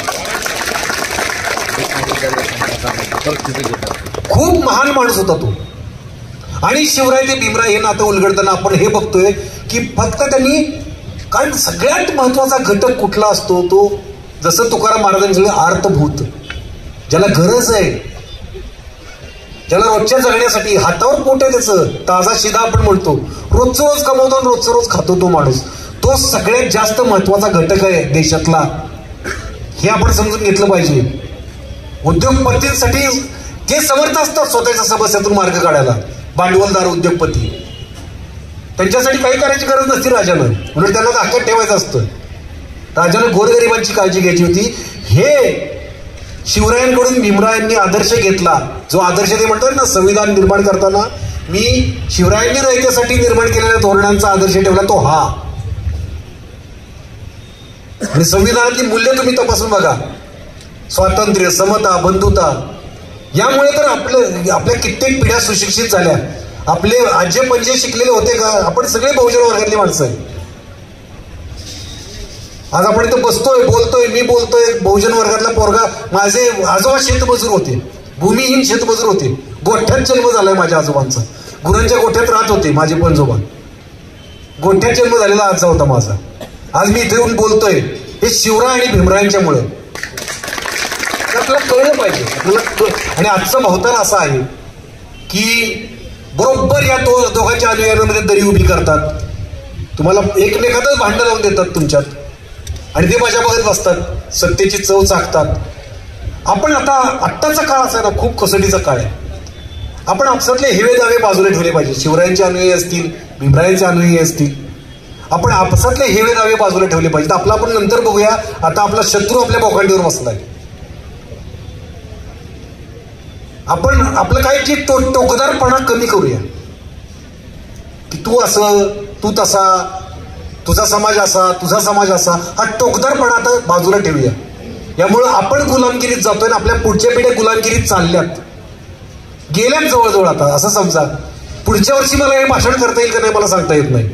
खूप महान माणूस होता तो. आणि शिवराय ते भीमराय हे नातं उलगडताना आपण हे बघतोय की फक्त त्यांनी, कारण सगळ्यात महत्वाचा घटक कुठला असतो तो, जसं तुकाराम महाराजांचं अर्थभूत, ज्याला गरज आहे, ज्याला रोजच्या जगण्यासाठी हातावर पोट आहे त्याचं, ताजा शिदा आपण म्हणतो, रोजचं रोज कमवतो आणि रोजचं रोज खातो तो माणूस, तो सगळ्यात जास्त महत्वाचा घटक आहे देशातला. हे आपण समजून घेतलं पाहिजे. उद्योगपतींसाठी ते समर्थ असतात स्वतःच्या समस्यातून मार्ग काढायला. भांडवलदार उद्योगपती त्यांच्यासाठी काही करायची गरज नसती राजानं, म्हणून त्यांना ताकद ठेवायचं असतं. राजानं गोरगरिबांची काळजी घ्यायची होती. हे शिवरायांकडून भीमरायांनी आदर्श घेतला, जो आदर्श ते म्हणतात ना संविधान निर्माण करताना मी शिवरायांनी रयतेसाठी निर्माण केलेल्या धोरणांचा आदर्श ठेवला तो हा. आणि संविधानातली मूल्य तुम्ही तपासून बघा, स्वातंत्र्य, समता, बंधुता. यामुळे तर आपल्या कित्येक पिढ्या सुशिक्षित झाल्या. आपले आजे पंजे शिकलेले होते का? आपण सगळे बहुजन वर्गातली माणसं आहे. आज आपण इथं बसतोय, बोलतोय, मी बोलतोय. बहुजन वर्गातला पोरगा, माझे आजोबा शेतमजूर होते, भूमिहीन शेतमजूर होते. गोठ्यात जन्म झालाय माझ्या आजोबांचा. गुरांच्या गोठ्यात राहत होते माझे पणजोबा. गोठ्यात जन्म झालेला आजचा होता माझा. आज मी इथे येऊन बोलतोय हे शिवराय आणि भीमरायांच्यामुळे. आपल्याला कळलं पाहिजे आपल्याला. आणि आजचं भवताल असं आहे की बरोबर या दोघांच्या अनुयायांमध्ये दरी उभी करतात. तुम्हाला एकमेकातच भांडण लावून देतात तुमच्यात आणि ते माझ्या बघत बसतात, सत्तेची चव चाकतात. आपण आत्ताचा काळ असा ना खूप कसोटीचा काळ आहे. आपण आपसातले हेवे दावे बाजूला ठेवले पाहिजे. शिवरायांचे अनुयायी असतील, भीमरायांचे अनुयायी असतील, आपण आपसातले हेवे दावे बाजूला ठेवले पाहिजेत. आपला आपण नंतर बघूया. आता आपला शत्रू आपल्या बोकांडीवर बसलाय. आपण आपलं काही जे टोकदारपणा कमी करूया की तू असं, तू तसा, तुझा समाज असा, तुझा समाज असा. हा टोकदारपणा आता बाजूला ठेवूया. यामुळं आपण गुलामगिरीत जातोय ना आपल्या पुढच्या पिढ्या गुलामगिरीत चालल्यात, गेल्यात जवळजवळ. आता असं समजा पुढच्या वर्षी मला हे भाषण करता येईल का नाही मला सांगता येत नाही.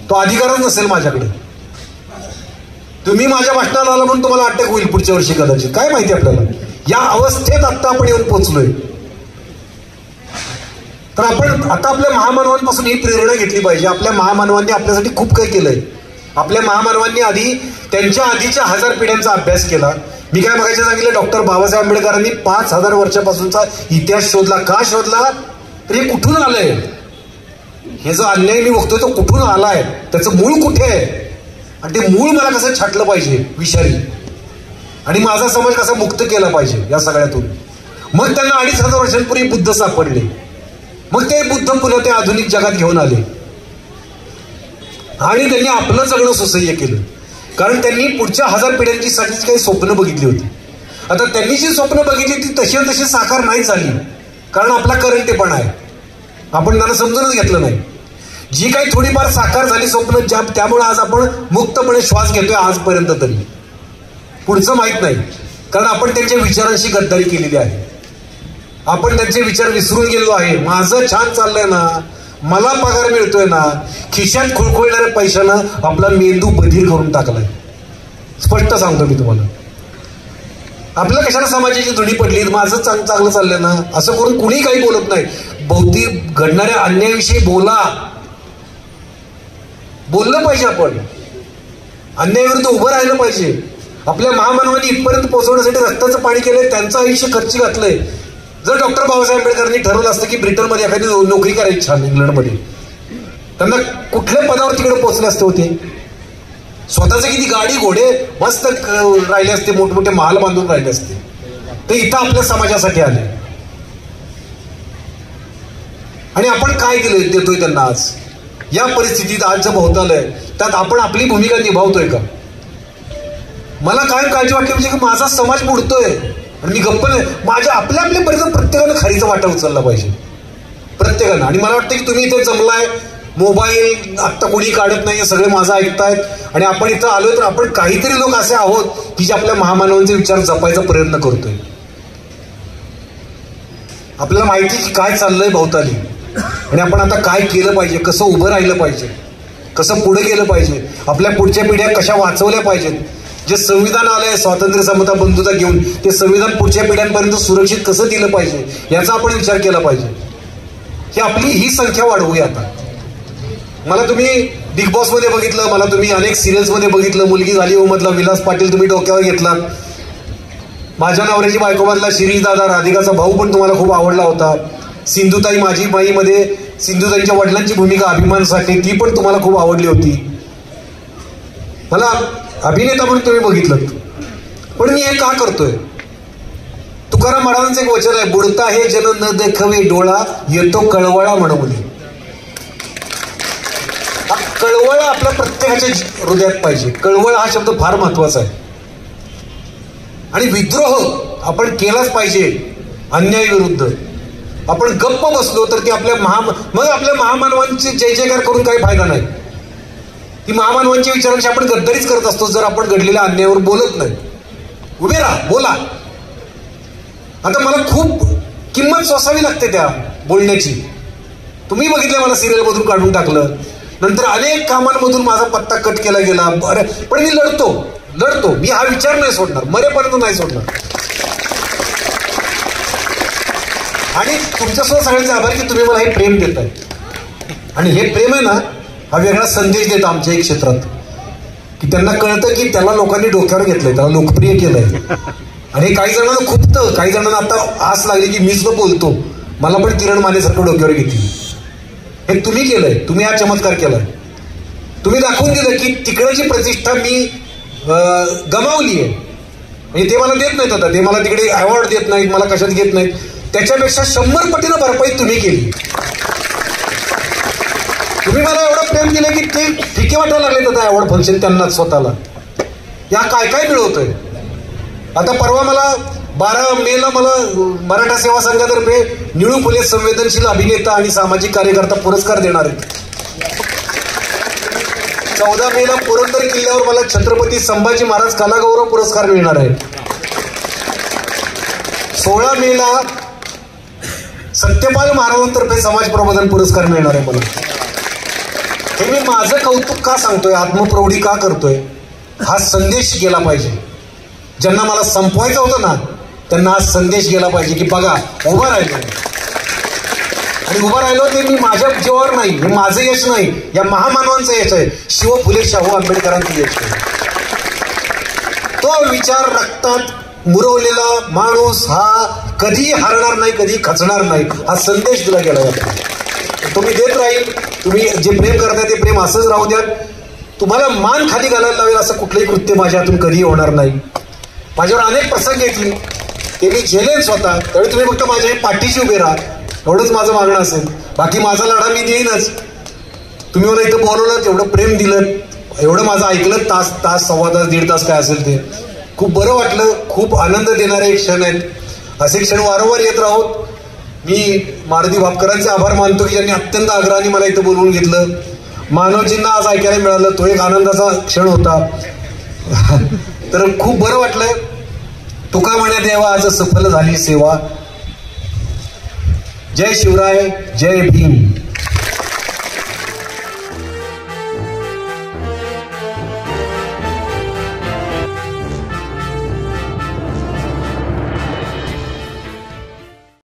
तो अधिकारच नसेल माझ्याकडे. तुम्ही माझ्या भाषणाला आला म्हणून तुम्हाला अटक होईल पुढच्या वर्षी कदाचित, काय माहिती आपल्याला. या अवस्थेत आता आपण येऊन पोचलोय. तर आपण आता आपल्या महामानवांपासून ही प्रेरणा घेतली पाहिजे. आपल्या महामानवांनी आपल्यासाठी खूप काही केलंय. आपल्या महामानवांनी आधी त्यांच्या आधीच्या 1000 पिढ्यांचा अभ्यास केला. मी काय बघायचं सांगितलं, डॉक्टर बाबासाहेब आंबेडकरांनी 5000 वर्षापासूनचा इतिहास शोधला. का शोधला तर हे कुठून आलंय, हे जो अन्याय मी बघतोय तो कुठून आलाय, त्याचं मूळ कुठे आहे आणि ते मूळ मला कसं छाटलं पाहिजे विषारी, आणि माझा समाज कसा मुक्त केला पाहिजे या सगळ्यातून. मग त्यांना 2500 वर्षांपूर्वी बुद्ध सापडले. मग ते बुद्ध पुन्हा ते आधुनिक जगात घेऊन आले आणि त्यांनी आपलं जगणं सुसह्य केलं. कारण त्यांनी पुढच्या 1000 पिढ्यांची साठीच काही स्वप्न बघितली होती. आता त्यांनी जी स्वप्न बघितली ती तशी तशी साकार नाही झाली, कारण आपला करंटेपणा आहे. आपण त्यांना समजूनच घेतलं नाही. जी काही थोडीफार साकार झाली स्वप्न, त्यामुळे आज आपण मुक्तपणे श्वास घेतोय आजपर्यंत. तरी पुढचं माहित नाही, कारण आपण त्यांच्या विचारांशी गद्दारी केलेली आहे. आपण त्यांचे विचार विसरून गेलो आहे. माझं छान चाललंय ना, मला पगार मिळतोय ना, खिशात खुळखुळणाऱ्या पैशानं आपला मेंदू बधीर करून टाकलाय. स्पष्ट सांगतो मी तुम्हाला. आपल्या कशाला समाजाची धुणी पडली, माझं चांगलं चाललंय ना, असं करून कुणी काही बोलत नाही. भोवती घडणाऱ्या अन्यायाविषयी बोललं पाहिजे. आपण अन्यायाविरुद्ध उभं राहिलं पाहिजे. आपल्या महामानवांनी इथपर्यंत पोहोचवण्यासाठी रक्ताचं पाणी केलंय, त्यांचं आयुष्य खर्ची घातलंय. जर डॉक्टर बाबासाहेब आंबेडकरांनी ठरवलं असतं की ब्रिटनमध्ये एखादी नोकरी करायची छान, इंग्लंडमध्ये, त्यांना कुठल्या पदावर तिकडे पोहोचले असते होते. स्वतःचे किती गाडी घोडे मस्त राहिले असते, मोठमोठे महाल बांधून राहिले असते. ते इथं आपल्या समाजासाठी आले आणि आपण काय देतोय त्यांना आज या परिस्थितीत. आज जे भोवताल आहे त्यात आपण आपली भूमिका निभावतोय का. मला काय काळजी वाटते म्हणजे की माझा समाज बुडतोय आणि मी गप्प नाही. आपल्या पर्यंत प्रत्येकानं खारीचा वाटा उचलला पाहिजे, प्रत्येकानं. आणि मला वाटतं की तुम्ही इथे जमलाय, मोबाईल आत्ता कोणी काढत नाही, सगळे माझं ऐकतायत आणि आपण इथं आलोय तर आपण काहीतरी लोक असे आहोत की जे आपल्या महामानवांचे विचार जपायचा प्रयत्न करतोय. आपल्याला माहिती की काय चाललंय भोवताली आणि आपण आता काय केलं पाहिजे, कसं उभं राहिलं पाहिजे, कसं पुढे गेलं पाहिजे, आपल्या पुढच्या पिढ्या कशा वाचवल्या पाहिजेत. जे संविधान आलंय स्वातंत्र्य, समता, बंधुता घेऊन, ते संविधान पुढच्या पिढ्यांपर्यंत सुरक्षित कसं दिलं पाहिजे याचा आपण विचार केला पाहिजे. की आपली ही संख्या वाढवूया. आता मला तुम्ही बिग बॉस मध्ये बघितलं, मला तुम्ही अनेक सिरियल्स मध्ये बघितलं. मुलगी झाली हो मधला विलास पाटील तुम्ही डोक्यावर घेतला. माझ्या नवऱ्याची बायको मधला शिरीष दादा, राधिकाचा भाऊ पण तुम्हाला खूप आवडला होता. सिंधुताई माझी बाई मध्ये सिंधुताईंच्या वडिलांची भूमिका अभिमानासाठी ती पण तुम्हाला खूप आवडली होती. मला अभिनेता म्हणून तुम्ही बघितलं. पण मी हे का करतोय, तुकाराम महाराजांचं एक वचन आहे, बुडता हे जन न देखवे डोळा, येतो कळवळा म्हणून. हा कळवळा आपल्या प्रत्येकाच्या हृदयात पाहिजे. कळवळ हा शब्द फार महत्वाचा आहे. आणि विद्रोह आपण केलाच पाहिजे अन्यायाविरुद्ध. आपण गप्प बसलो तर ती मग आपल्या महामानवांची जय जयकार करून काही फायदा नाही. ती महामानवांच्या विचारांशी आपण गद्दारीच करत असतो जर आपण घडलेल्या अन्यायावर बोलत नाही. उभे राहा, बोला. आता मला खूप किंमत सोसावी लागते त्या बोलण्याची. तुम्ही बघितलं मला सिरियल मधून काढून टाकलं. नंतर अनेक कामांमधून माझा पत्ता कट केला गेला. बरं, पण मी लढतो. मी हा विचार नाही सोडणार, मरेपर्यंत नाही सोडणार. आणि तुमच्यासोबत सगळ्यांचे आभार की तुम्ही मला हे प्रेम देताय. आणि हे प्रेम आहे ना, हा वेगळा संदेश देतो आमच्या एक क्षेत्रात, की त्यांना कळतं की त्याला लोकांनी डोक्यावर घेतलंय, त्याला लोकप्रिय केलंय. आणि काही जणांना खुपतं, काही जणांना आता आस लागली की मीच बोलतो, मला पण किरण मानेसारखं डोक्यावर घेतली. हे तुम्ही केलंय, तुम्ही हा चमत्कार केलाय. तुम्ही दाखवून दिलं की तिकडची प्रतिष्ठा मी गमावली आहे. म्हणजे ते मला देत नाहीत, आता ते मला तिकडे अवॉर्ड देत नाहीत, मला कशात घेत नाहीत. त्याच्यापेक्षा 100 पटीनं भरपाई तुम्ही केली. तुम्ही मला एवढं प्रेम दिलं की ते फिके वाटायला लागले आता अवॉर्ड फंक्शन त्यांनाच स्वतःला. या काय मिळवतंय. आता परवा मला 12 मेला मला मराठा सेवा संघातर्फे निळू फुले संवेदनशील अभिनेता आणि सामाजिक कार्यकर्ता पुरस्कार देणार आहेत. 14 मेला पुरंदर किल्ल्यावर मला छत्रपती संभाजी महाराज कलागौरव पुरस्कार मिळणार आहे. 16 मेला सत्यपाल महाराजांतर्फे समाज प्रबोधन पुरस्कार मिळणार आहे मला. हे मी माझं कौतुक का सांगतोय, आत्मप्रौढी का करतोय, हा संदेश गेला पाहिजे. ज्यांना मला संपवायचं होतं ना, त्यांना हा संदेश गेला पाहिजे की बघा उभा राहिलो. आणि उभा राहिलो ते मी माझ्या जीवावर नाही, हे माझं यश नाही, या महामानवांचं यश आहे, शिव फुले शाहू आंबेडकरांचं यश आहे. तो विचार रक्तात मुरवलेला माणूस हा कधी हरणार नाही, कधी खचणार नाही, हा संदेश दिला गेला जातो. तुम्ही देत राहील. तुम्ही जे प्रेम करताय ते प्रेम असंच राहू द्या. तुम्हाला मान खाली घालायला लावेल असं कुठलंही कृत्य माझ्या हातून कधी होणार नाही. माझ्यावर अनेक प्रसंग येतील, ते मी झेलेन स्वतः. त्यावेळी तुम्ही फक्त माझ्या पाठीशी उभे राहा, एवढंच माझं मागणं असेल. बाकी माझा लढा मी देईनच. तुम्ही मला इथं बोलवलं, तेवढं प्रेम दिलं, एवढं माझं ऐकलं, तास सव्वा तास 1.5 तास काय असेल ते, खूप बरं वाटलं. खूप आनंद देणारे क्षण आहेत. असे क्षण वारंवार येत राहोत. मी मारुती भापकरांचे आभार मानतो की ज्यांनी अत्यंत आग्रहाने मला इथं बोलवून घेतलं. मानवजींना आज ऐकायला मिळालं, तो एक आनंदाचा क्षण होता. तर खूप बरं वाटलं. तुका म्हणे देवा आज सफल झाली सेवा. जय शिवराय, जय भीम.